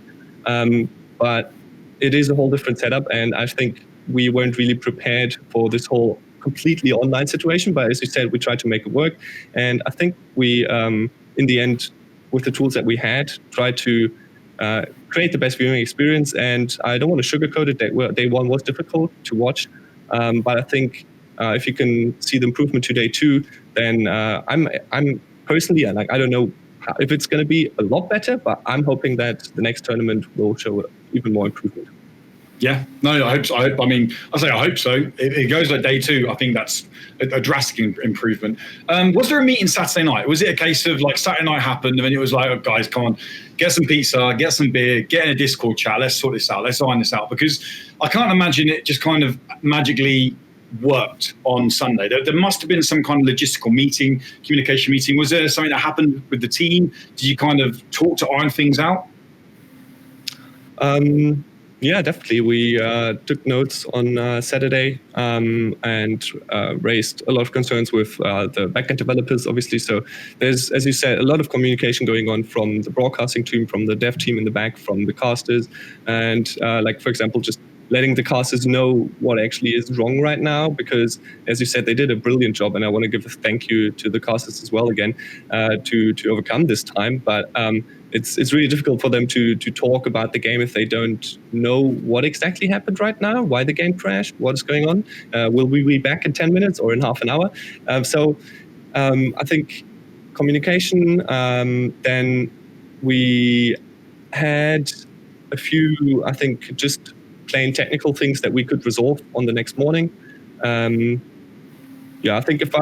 But it is a whole different setup, and I think we weren't really prepared for this whole completely online situation. But as you said, we tried to make it work. And I think we, in the end, with the tools that we had, tried to create the best viewing experience. And I don't want to sugarcoat it. Day one was difficult to watch, but I think if you can see the improvement to day two, then I'm personally, like, I don't know if it's going to be a lot better, but I'm hoping that the next tournament will show even more improvement. Yeah, no, I hope so. I mean, I say I hope so. It goes like day two. I think that's a drastic improvement. Was there a meeting Saturday night? Was it a case of like Saturday night happened and then it was like, oh, guys, come on, get some pizza, get some beer, get in a Discord chat. Let's sort this out. Let's iron this out. Because I can't imagine it just kind of magically worked on Sunday. There must have been some kind of logistical meeting, communication meeting. Was there something that happened with the team? Did you kind of talk to iron things out? Yeah, definitely. We took notes on Saturday and raised a lot of concerns with the backend developers, obviously. So there's, as you said, a lot of communication going on from the broadcasting team, from the dev team in the back, from the casters. And like, for example, just letting the casters know what actually is wrong right now, because, as you said, they did a brilliant job. And I want to give a thank you to the casters as well again to overcome this time. But it's really difficult for them to talk about the game if they don't know what exactly happened right now, why the game crashed, what is going on. Will we be back in 10 minutes or in half an hour? So I think communication, then we had a few, I think, just plain technical things that we could resolve on the next morning. Yeah, I think if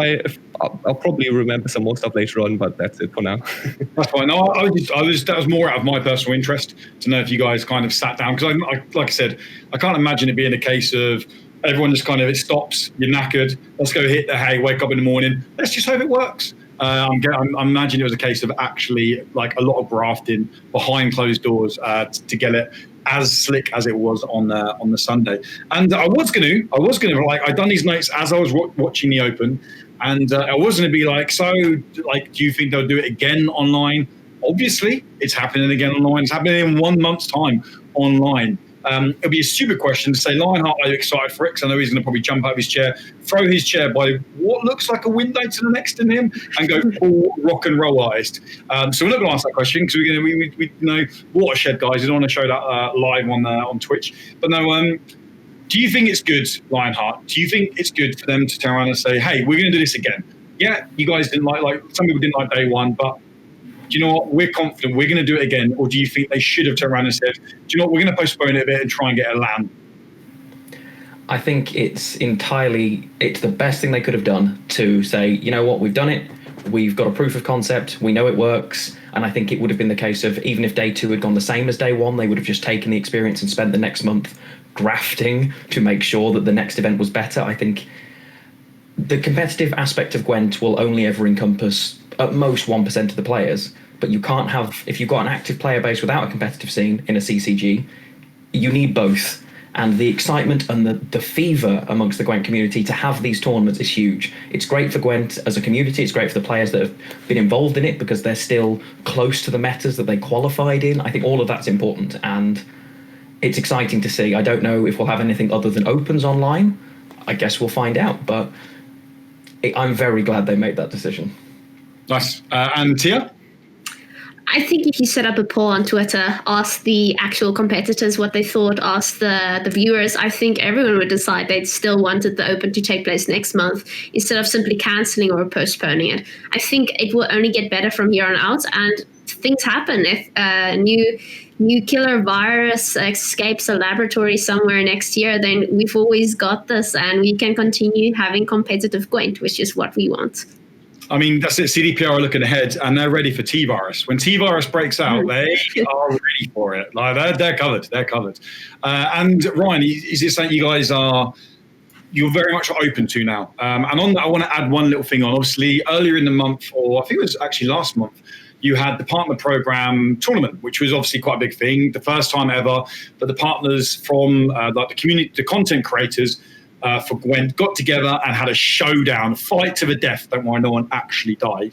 I'll probably remember some more stuff later on, but that's it for now. That's fine. No, that was more out of my personal interest to know if you guys kind of sat down, because like I said, I can't imagine it being a case of everyone just kind of, it stops, you're knackered, let's go hit the hay, wake up in the morning, let's just hope it works. I'm imagining it was a case of actually like a lot of grafting behind closed doors to get it as slick as it was on the Sunday. And I was gonna like, I'd done these notes as I was watching the Open, and I was gonna be like, so like, do you think they'll do it again online? Obviously, it's happening again online. It's happening in 1 month's time online. It'll be a stupid question to say, Lionhart, are you excited for it? Because I know he's going to probably jump out of his chair, throw his chair by what looks like a window to the next to him, and go full rock and roll artist. So we're not going to ask that question because we know Watershed guys. We don't want to show that live on Twitch. But no, Do you think it's good, Lionheart? Do you think it's good for them to turn around and say, hey, we're going to do this again? Yeah, you guys didn't like some people didn't like day one, but do you know what? We're confident we're going to do it again. Or do you think they should have turned around and said, do you know what? We're going to postpone it a bit and try and get a LAN? I think it's the best thing they could have done to say, you know what, we've done it. We've got a proof of concept. We know it works. And I think it would have been the case of, even if day two had gone the same as day one, they would have just taken the experience and spent the next month grafting to make sure that the next event was better. I think the competitive aspect of Gwent will only ever encompass at most 1% of the players, but you can't have, if you've got an active player base without a competitive scene in a CCG, you need both. And the excitement and the fever amongst the Gwent community to have these tournaments is huge. It's great for Gwent as a community. It's great for the players that have been involved in it because they're still close to the metas that they qualified in. I think all of that's important, and it's exciting to see. I don't know if we'll have anything other than opens online. I guess we'll find out, but I'm very glad they made that decision. Nice. And Tia? I think if you set up a poll on Twitter, ask the actual competitors what they thought, ask the viewers, I think everyone would decide they still wanted the Open to take place next month instead of simply cancelling or postponing it. I think it will only get better from here on out, and things happen. If a new killer virus escapes a laboratory somewhere next year, then we've always got this and we can continue having competitive Gwent, which is what we want. I mean, that's it. CDPR are looking ahead, and they're ready for T-Virus. When T-Virus breaks out, they are ready for it. Like they're covered. They're covered. And Ryan, is it something you're very much open to now? And on that, I want to add one little thing on. Obviously, earlier in the month, or I think it was actually last month, you had the partner program tournament, which was obviously quite a big thing, the first time ever. But the partners from like the community, the content creators. For Gwent got together and had a showdown, fight to the death. Don't worry, no one actually died.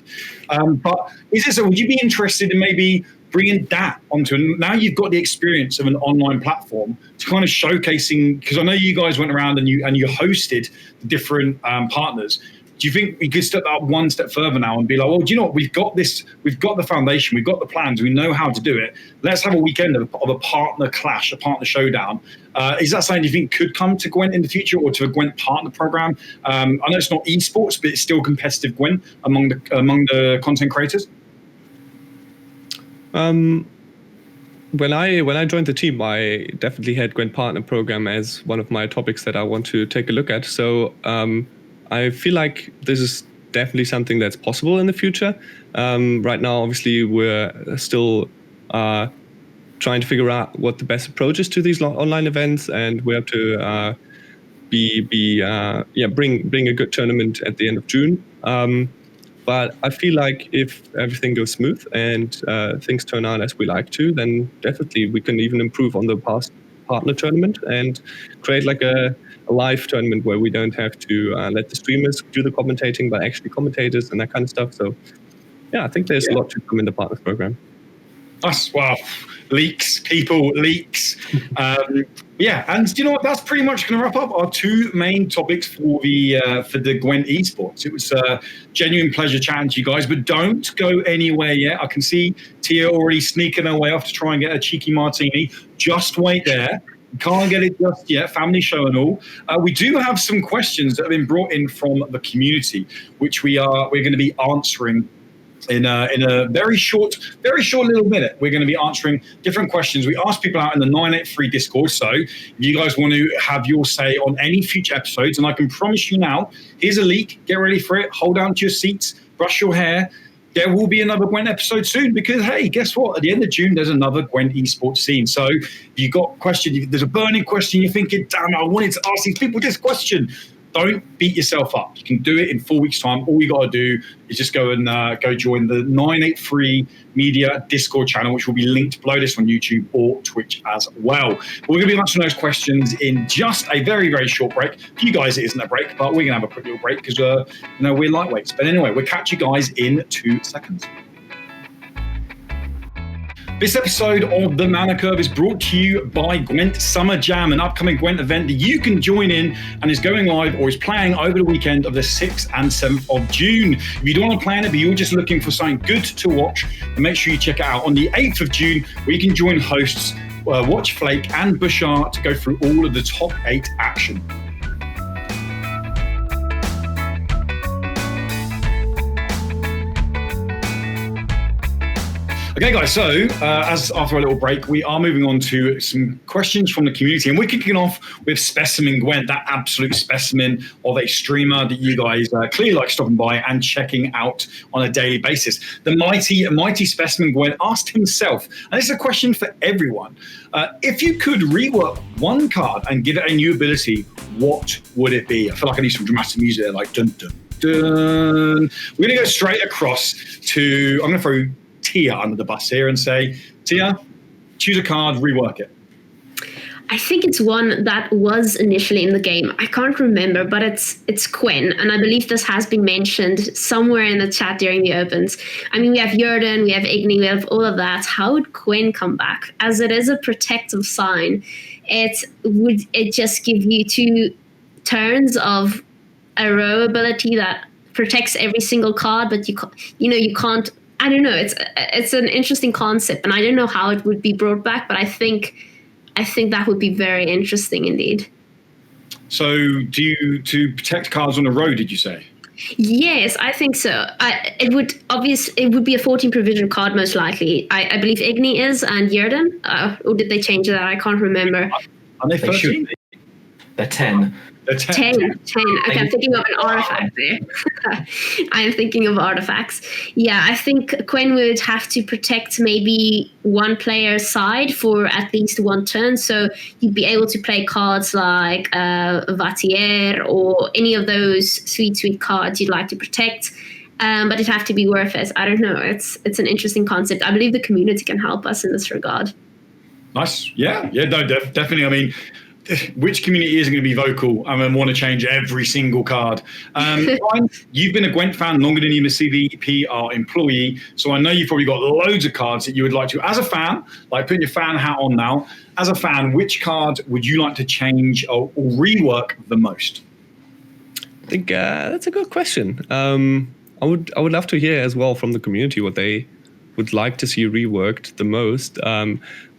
But would you be interested in maybe bringing that onto, now you've got the experience of an online platform to kind of showcasing, because I know you guys went around and you hosted the different partners. Do you think we could step that one step further now and be like, well, do you know what? We've got this, we've got the foundation, we've got the plans, we know how to do it. Let's have a weekend of a partner clash, a partner showdown. Is that something you think could come to Gwent in the future, or to a Gwent partner program? I know it's not esports, but it's still competitive Gwent among the content creators. When I joined the team, I definitely had Gwent partner program as one of my topics that I want to take a look at. So I feel like this is definitely something that's possible in the future. Right now, obviously, we're still trying to figure out what the best approach is to these online events, and we have to bring a good tournament at the end of June. But I feel like if everything goes smooth and things turn out as we like to, then definitely we can even improve on the past partner tournament and create like a live tournament where we don't have to let the streamers do the commentating, but actually commentators and that kind of stuff. So yeah, I think there's a lot to come in the partners program. Us, wow, leaks, people, leaks. Yeah, and you know what? That's pretty much going to wrap up our two main topics for the Gwent esports. It was a genuine pleasure chatting to you guys, but don't go anywhere yet. I can see Tia already sneaking her way off to try and get a cheeky martini. Just wait there. Can't get it just yet, family show and all. We do have some questions that have been brought in from the community, which we're going to be answering in a very short little minute. We're going to be answering different questions. We asked people out in the 983 Discord, so if you guys want to have your say on any future episodes, and I can promise you now, here's a leak, get ready for it, hold down to your seats, brush your hair. There will be another Gwent episode soon because, hey, guess what? At the end of June, there's another Gwent esports scene. So if you got a question, there's a burning question, you're thinking, damn, I wanted to ask these people this question. Don't beat yourself up. You can do it in 4 weeks' time. All you got to do is just go and go join the 983 Media Discord channel, which will be linked below this on YouTube or Twitch as well. We're going to be answering those questions in just a very, very short break. For you guys, it isn't a break, but we're going to have a quick little break because we're lightweights. But anyway, we'll catch you guys in 2 seconds. This episode of The Mana Curve is brought to you by Gwent Summer Jam, an upcoming Gwent event that you can join in and is going live or is playing over the weekend of the 6th and 7th of June. If you don't want to plan it, but you're just looking for something good to watch, then make sure you check it out on the 8th of June, where you can join hosts watch Flake and Bouchard go through all of the top 8 action. Okay, guys, so as after a little break, we are moving on to some questions from the community. And we're kicking off with Specimen Gwent, that absolute specimen of a streamer that you guys clearly like stopping by and checking out on a daily basis. The mighty Specimen Gwent asked himself, and this is a question for everyone, if you could rework one card and give it a new ability, what would it be? I feel like I need some dramatic music there, like dun, dun, dun. We're going to go straight across to, I'm going to throw Tia under the bus here and say, Tia, choose a card, rework it. I think it's one that was initially in the game. I can't remember, but it's Quen, and I believe this has been mentioned somewhere in the chat during the opens. I mean, we have Jordan, we have Igni, we have all of that. How would Quen come back? As it is a protective sign, would it just give you 2 turns of a row ability that protects every single card, but you can't. I don't know. It's an interesting concept, and I don't know how it would be brought back, but I think that would be very interesting indeed. So, to protect cards on a row? Did you say? Yes, I think so. It would be a 14 provision card most likely. I believe Igni is and Jordan. Or did they change that? I can't remember. Are they 13? They're 10. They're 10. 10. Okay, I'm thinking of an artifact there. I'm thinking of artifacts. Yeah, I think Quen would have to protect maybe one player's side for at least 1 turn. So you'd be able to play cards like Vatier or any of those sweet cards you'd like to protect. But it'd have to be worth it. I don't know. It's an interesting concept. I believe the community can help us in this regard. Nice. Yeah, no, definitely. I mean, which community isn't going to be vocal and want to change every single card? Ryan, you've been a Gwent fan longer than even a CDPR employee, so I know you've probably got loads of cards that you would like to, as a fan, like putting your fan hat on now, as a fan, which card would you like to change or rework the most? I think that's a good question. I would love to hear as well from the community what they would like to see reworked the most.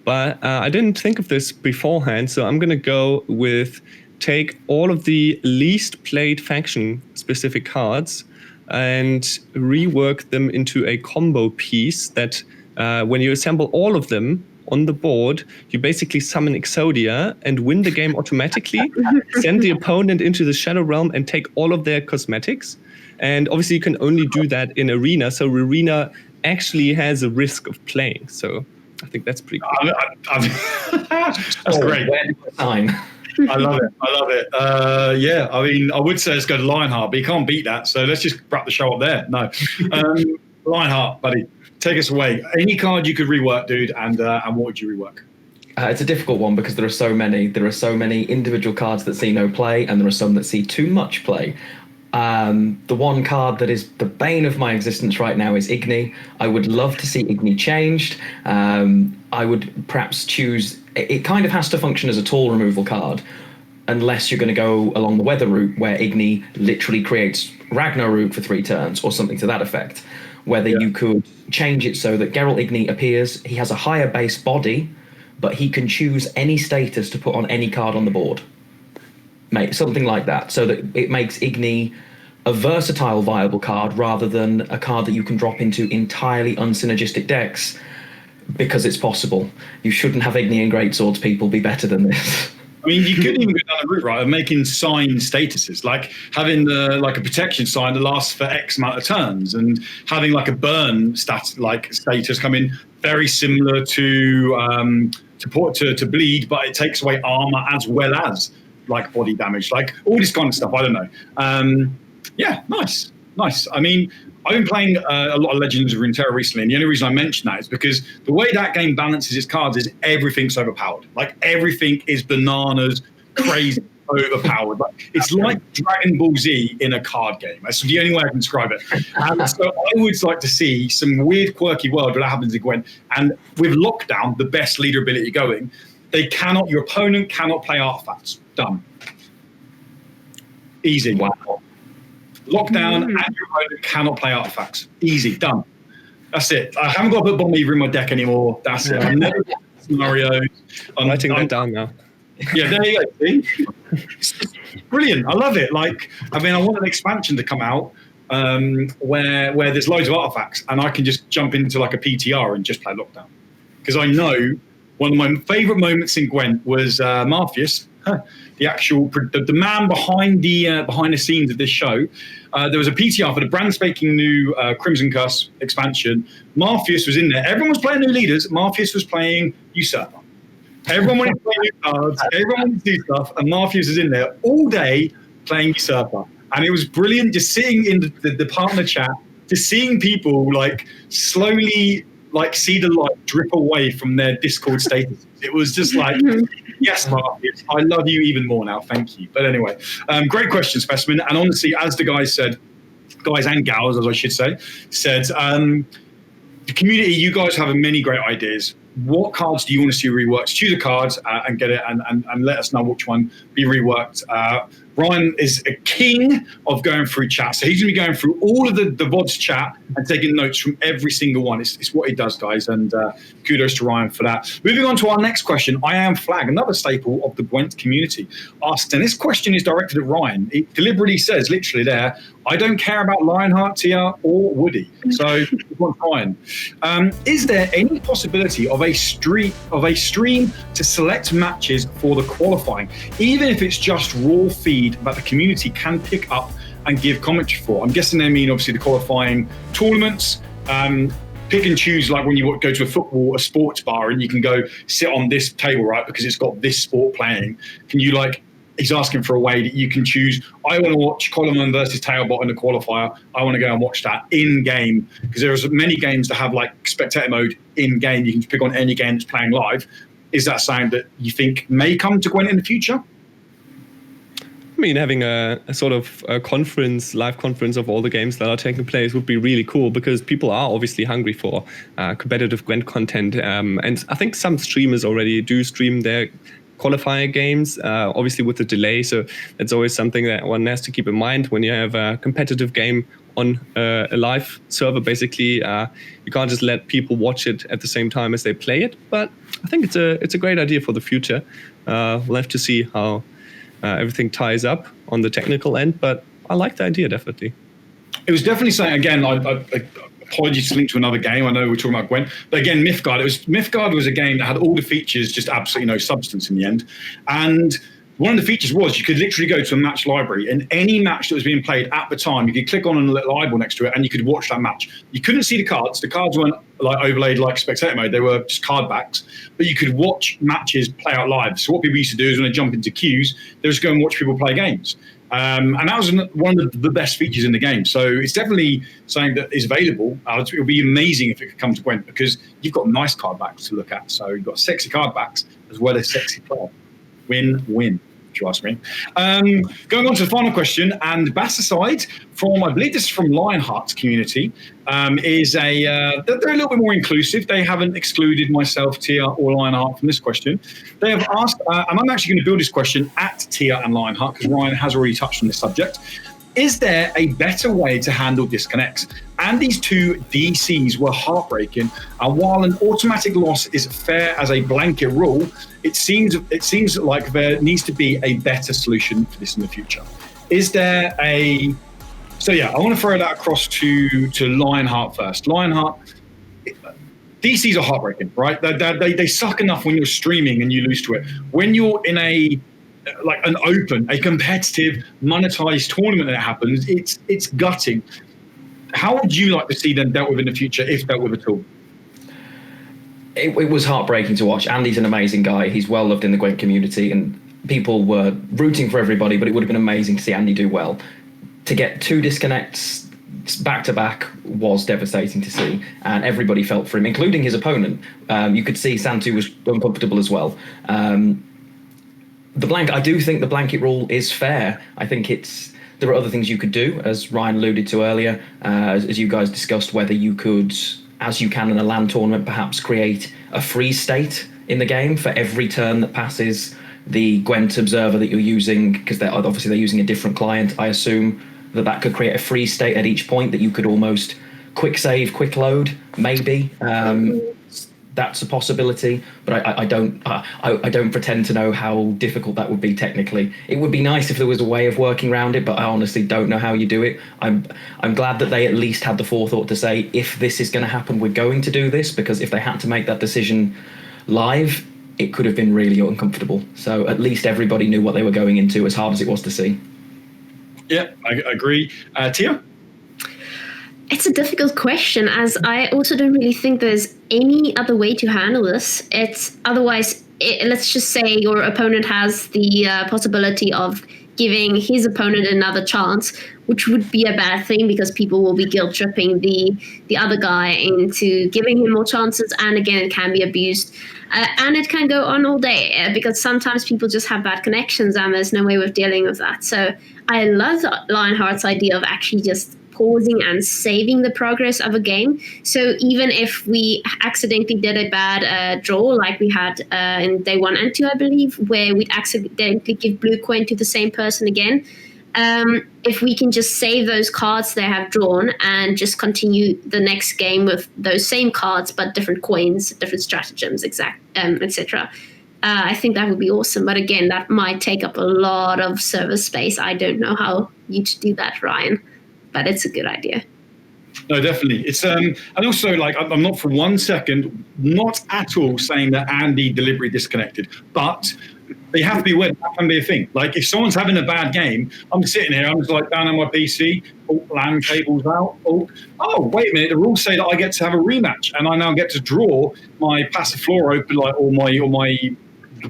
But I didn't think of this beforehand, so I'm going to go with take all of the least played faction-specific cards and rework them into a combo piece that when you assemble all of them on the board, you basically summon Exodia and win the game automatically, send the opponent into the Shadow Realm and take all of their cosmetics. And obviously you can only do that in Arena, so Arena actually has a risk of playing. So I think that's pretty cool. That's great. Time. I love it. Yeah, I mean, I would say let's go to Lionheart, but you can't beat that. So let's just wrap the show up there. No. Lionheart, buddy, take us away. Any card you could rework, dude, and what would you rework? It's a difficult one because there are so many. There are so many individual cards that see no play, and there are some that see too much play. The one card that is the bane of my existence right now is Igni. I would love to see Igni changed. I would perhaps choose... It kind of has to function as a tool removal card, unless you're going to go along the weather route, where Igni literally creates Ragnar route for 3 turns, or something to that effect. Whether you could change it so that Geralt Igni appears, he has a higher base body, but he can choose any status to put on any card on the board. Something like that, so that it makes Igni a versatile, viable card rather than a card that you can drop into entirely unsynergistic decks, because it's possible. You shouldn't have Igni and Greatswords, people. Be better than this. I mean, you could even go down the route, right, of making sign statuses, like having a protection sign that lasts for X amount of turns, and having like a burn status come in, very similar to bleed, but it takes away armor as well as like body damage, like all this kind of stuff. I don't know. Yeah, nice. I mean, I've been playing a lot of Legends of Runeterra recently, and the only reason I mention that is because the way that game balances its cards is everything's overpowered. Like everything is bananas, crazy overpowered. Like, it's like Dragon Ball Z in a card game. That's the only way I can describe it. So I would like to see some weird, quirky world where that happens in Gwent. And with Lockdown, the best leader ability going, your opponent cannot play artifacts. Done. Easy. Wow. Lockdown and your opponent cannot play artifacts. Easy. Done. That's it. I haven't got to put Bomb Eater in my deck anymore. That's it. I'm never scenarios. I'm writing that down now. Yeah, there you go. See? It's brilliant. I love it. Like, I mean, I want an expansion to come out where there's loads of artifacts, and I can just jump into like a PTR and just play Lockdown. Because I know one of my favourite moments in Gwent was Marfius, the man behind the scenes of this show. There was a PTR for the brand spanking new Crimson Curse expansion. Marfius was in there. Everyone was playing new leaders. Marfius was playing Usurper. Everyone wanted to play new cards. Everyone wanted to do stuff, and Marfius was in there all day playing Usurper. And it was brilliant just sitting in the partner chat, just seeing people like slowly like see the light drip away from their Discord status. It was just like, yes, Marfius, I love you even more now. Thank you. But anyway, great question, Specimen. And honestly, as the guys and gals, as I should say, said, the community, you guys have many great ideas. What cards do you want to see reworked? Choose a card and get it and let us know which one be reworked. Ryan is a king of going through chat. So he's going to be going through all of the VODs chat and taking notes from every single one. It's what he does, guys. And kudos to Ryan for that. Moving on to our next question. I Am Flag, another staple of the Gwent community, asked, and this question is directed at Ryan. It deliberately says, literally there, I don't care about Lionhart, Tia, or Woody. So, Ryan, is there any possibility of a stream to select matches for the qualifying, even if it's just raw feed that the community can pick up and give commentary for? I'm guessing they mean obviously the qualifying tournaments. Pick and choose, like when you go to a sports bar, and you can go sit on this table, right, because it's got this sport playing. Can you he's asking for a way that you can choose, I want to watch Coleman versus Tailbot in the qualifier. I want to go and watch that in game, because there's many games that have like spectator mode in game. You can pick on any game that's playing live. Is that something that you think may come to Gwent in the future? I mean, having a sort of a live conference of all the games that are taking place would be really cool, because people are obviously hungry for competitive Gwent content. And I think some streamers already do stream their qualifier games, obviously with the delay. So that's always something that one has to keep in mind when you have a competitive game on a live server. Basically, you can't just let people watch it at the same time as they play it. But I think it's a great idea for the future. We'll have to see how everything ties up on the technical end, but I like the idea, definitely. It was definitely something, again, I apologies to link to another game. I know we're talking about Gwent, but again, Mythgard was a game that had all the features, just absolutely no substance in the end. And one of the features was you could literally go to a match library, and any match that was being played at the time, you could click on a little eyeball next to it and you could watch that match. You couldn't see the cards. The cards weren't like overlaid like spectator mode. They were just card backs, but you could watch matches play out live. So what people used to do is when they jump into queues, they just go and watch people play games. And that was one of the best features in the game. So it's definitely something that is available. It would be amazing if it could come to Gwent, because you've got nice card backs to look at. So you've got sexy card backs as well as sexy play. Win-win, if you ask me. Going on to the final question, and Bassaside from, I believe this is from Lionheart's community, is they're a little bit more inclusive. They haven't excluded myself, Tia, or Lionheart from this question. They have asked, and I'm actually going to build this question at Tia and Lionheart, because Ryan has already touched on this subject. Is there a better way to handle disconnects? And these two DCs were heartbreaking. And while an automatic loss is fair as a blanket rule, it seems like there needs to be a better solution for this in the future. Is there a... So yeah, I want to throw that across to Lionheart first. Lionheart, DCs are heartbreaking, right? They suck enough when you're streaming and you lose to it. When you're in a competitive, monetized tournament that happens, it's gutting. How would you like to see them dealt with in the future, if dealt with at all? It was heartbreaking to watch. Andy's an amazing guy. He's well loved in the Gwent community, and people were rooting for everybody, but it would have been amazing to see Andy do well. To get two disconnects back to back was devastating to see, and everybody felt for him, including his opponent. You could see Santu was uncomfortable as well. I do think the blanket rule is fair. I think there are other things you could do, as Ryan alluded to earlier, as you guys discussed, whether you could, as you can in a LAN tournament, perhaps create a freeze state in the game for every turn that passes the Gwent observer that you're using, because they're using a different client. I assume that could create a freeze state at each point that you could almost quick save, quick load, maybe. that's a possibility, but I don't pretend to know how difficult that would be technically. It would be nice if there was a way of working around it, but I honestly don't know how you do it. I'm glad that they at least had the forethought to say, if this is going to happen, we're going to do this, because if they had to make that decision live, it could have been really uncomfortable. So at least everybody knew what they were going into, as hard as it was to see. Yeah, I agree. Tia? It's a difficult question, as I also don't really think there's any other way to handle this. Let's just say your opponent has the possibility of giving his opponent another chance, which would be a bad thing, because people will be guilt-tripping the other guy into giving him more chances, and again, it can be abused. And it can go on all day, because sometimes people just have bad connections and there's no way of dealing with that. So I love Lionheart's idea of actually just pausing and saving the progress of a game. So even if we accidentally did a bad draw, like we had in day 1 and 2, I believe, where we'd accidentally give blue coin to the same person again, if we can just save those cards they have drawn and just continue the next game with those same cards but different coins, different stratagems, etc. I think that would be awesome. But again, that might take up a lot of server space. I don't know how you'd do that, Ryan, but it's a good idea. No, definitely. It's and also, like, I'm not for 1 second, not at all saying that Andy deliberately disconnected, but they have to be aware that can be a thing. Like, if someone's having a bad game, I'm sitting here, I'm just like down on my PC, LAN cables out. Oh, wait a minute, the rules say that I get to have a rematch, and I now get to draw my Passiflora open, like, or my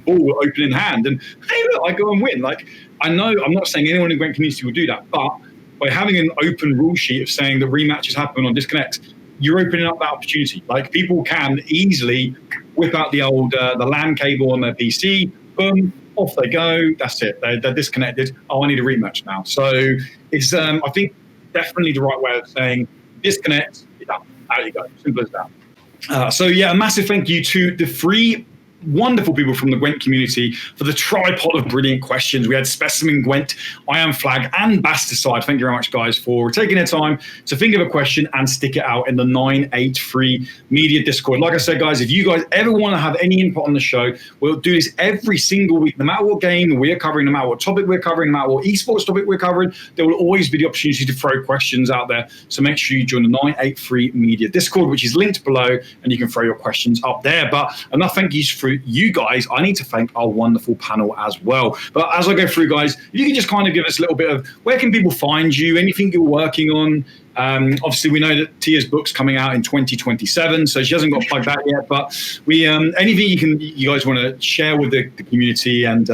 ball open in hand, and hey, look, I go and win. Like, I know I'm not saying anyone in Gwent community will do that, but by having an open rule sheet of saying that rematches happen on disconnect, you're opening up that opportunity. Like, people can easily whip out the old the LAN cable on their PC, boom, off they go. That's it. They're disconnected. Oh, I need a rematch now. So it's I think definitely the right way of saying disconnect. Yeah, out you go. Simple as that. So yeah, a massive thank you to the 3 wonderful people from the Gwent community for the tripod of brilliant questions. We had Specimen Gwent, I Am Flag, and Basticide. Thank you very much, guys, for taking their time to think of a question and stick it out in the 983 Media Discord. Like I said, guys, if you guys ever want to have any input on the show, we'll do this every single week. No matter what game we're covering, no matter what topic we're covering, no matter what esports topic we're covering, there will always be the opportunity to throw questions out there. So make sure you join the 983 Media Discord, which is linked below, and you can throw your questions up there. But enough thank yous for you guys. I need to thank our wonderful panel as well. But as I go through, guys, you can just kind of give us a little bit of where can people find you, anything you're working on. Obviously, we know that Tia's book's coming out in 2027, so she hasn't got plugged that yet. But we anything you guys want to share with the community and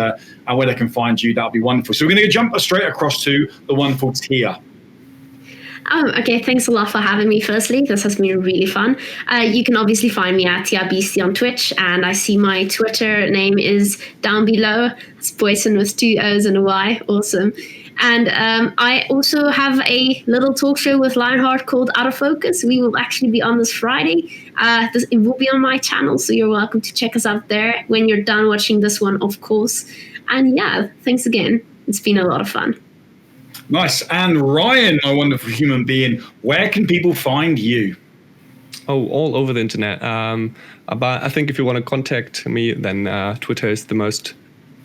where they can find you, that would be wonderful. So we're going to jump straight across to the wonderful Tia. Okay, thanks a lot for having me, firstly. This has been really fun. You can obviously find me at TheaBeasty on Twitch, and I see my Twitter name is down below. It's Boyson with 2 O's and a Y. Awesome. And I also have a little talk show with Lionheart called Out of Focus. We will actually be on this Friday. It will be on my channel, so you're welcome to check us out there when you're done watching this one, of course. And yeah, thanks again. It's been a lot of fun. Nice. And Ryan, my wonderful human being, where can people find you? Oh, all over the internet. But I think if you want to contact me, then Twitter is the most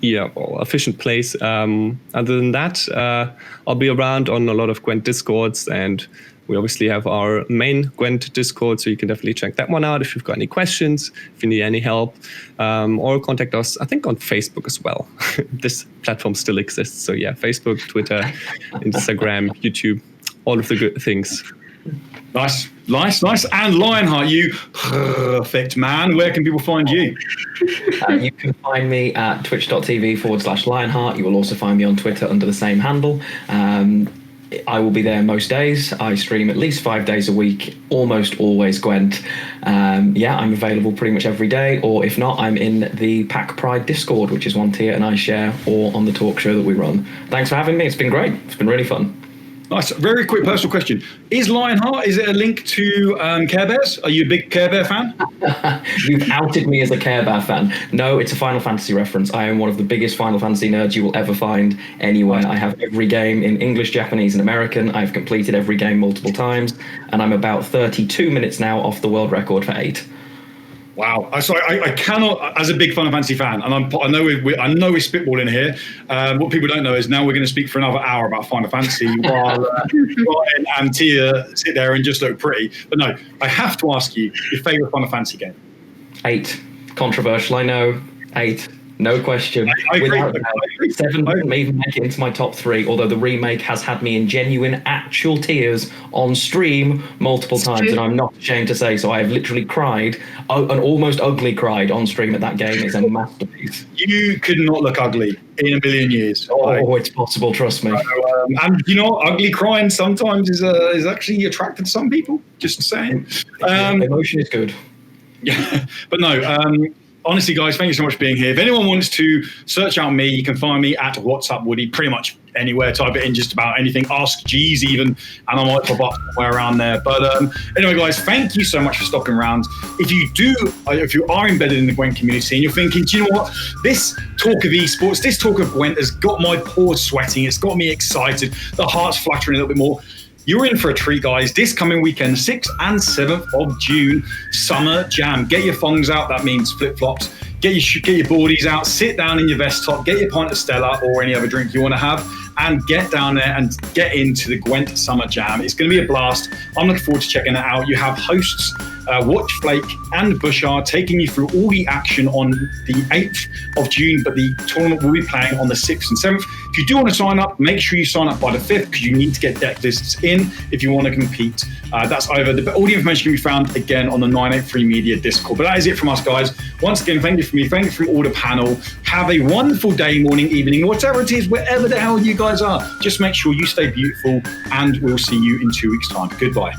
efficient place. Other than that, I'll be around on a lot of Gwent Discords, and we obviously have our main Gwent Discord, so you can definitely check that one out if you've got any questions, if you need any help, or contact us, I think, on Facebook as well. This platform still exists. So yeah, Facebook, Twitter, Instagram, YouTube, all of the good things. Nice. And Lionheart, you perfect man. Where can people find you? You can find me at twitch.tv/Lionheart. You will also find me on Twitter under the same handle. I will be there most days. I stream at least 5 days a week, almost always Gwent. I'm available pretty much every day, or if not, I'm in the Pack Pride Discord, which is one Tia and I share, or on the talk show that we run. Thanks for having me. It's been great. It's been really fun. Nice. Very quick personal question. Is Lionheart, is it a link to Care Bears? Are you a big Care Bear fan? You've outed me as a Care Bear fan. No, it's a Final Fantasy reference. I am one of the biggest Final Fantasy nerds you will ever find anywhere. I have every game in English, Japanese, and American. I've completed every game multiple times, and I'm about 32 minutes now off the world record for 8. Wow. I cannot, as a big Final Fantasy fan, and I know we're spitballing here. What people don't know is now we're going to speak for another hour about Final Fantasy while Ryan and Tia sit there and just look pretty. But no, I have to ask you, your favourite Final Fantasy game? 8. Controversial, I know. 8. No question. I agree. Without doubt. 7 didn't even make it into my top 3, although the remake has had me in genuine, actual tears on stream multiple times, and I'm not ashamed to say so. I have literally cried, an almost ugly cried on stream at that game. It's a masterpiece. You could not look ugly in a million years. Oh, it's possible, trust me. And you know, ugly crying sometimes is actually attractive to some people. Just saying. Emotion is good. Yeah, but no. Honestly, guys, thank you so much for being here. If anyone wants to search out me, you can find me at What's Up Woody, pretty much anywhere. Type it in just about anything. Ask G's even, and I might pop up somewhere around there. But anyway, guys, thank you so much for sticking around. If you are embedded in the Gwent community and you're thinking, do you know what? This talk of esports, this talk of Gwent has got my paws sweating. It's got me excited. The heart's fluttering a little bit more. You're in for a treat, guys. This coming weekend, 6th and 7th of June, Summer Jam. Get your thongs out. That means flip-flops. Get your boardies out. Sit down in your vest top. Get your pint of Stella or any other drink you want to have, and get down there and get into the Gwent Summer Jam. It's going to be a blast. I'm looking forward to checking it out. You have hosts Watch Flake and Bushard taking you through all the action on the 8th of June, but the tournament will be playing on the 6th and 7th. If you do want to sign up, make sure you sign up by the 5th, because you need to get deck lists in if you want to compete. That's all the information can be found again on the 983 Media Discord. But that is it from us, guys. Once again, thank you from me. Thank you from all the panel. Have a wonderful day, morning, evening, whatever it is, wherever the hell you guys are. Just make sure you stay beautiful, and we'll see you in 2 weeks' time. Goodbye.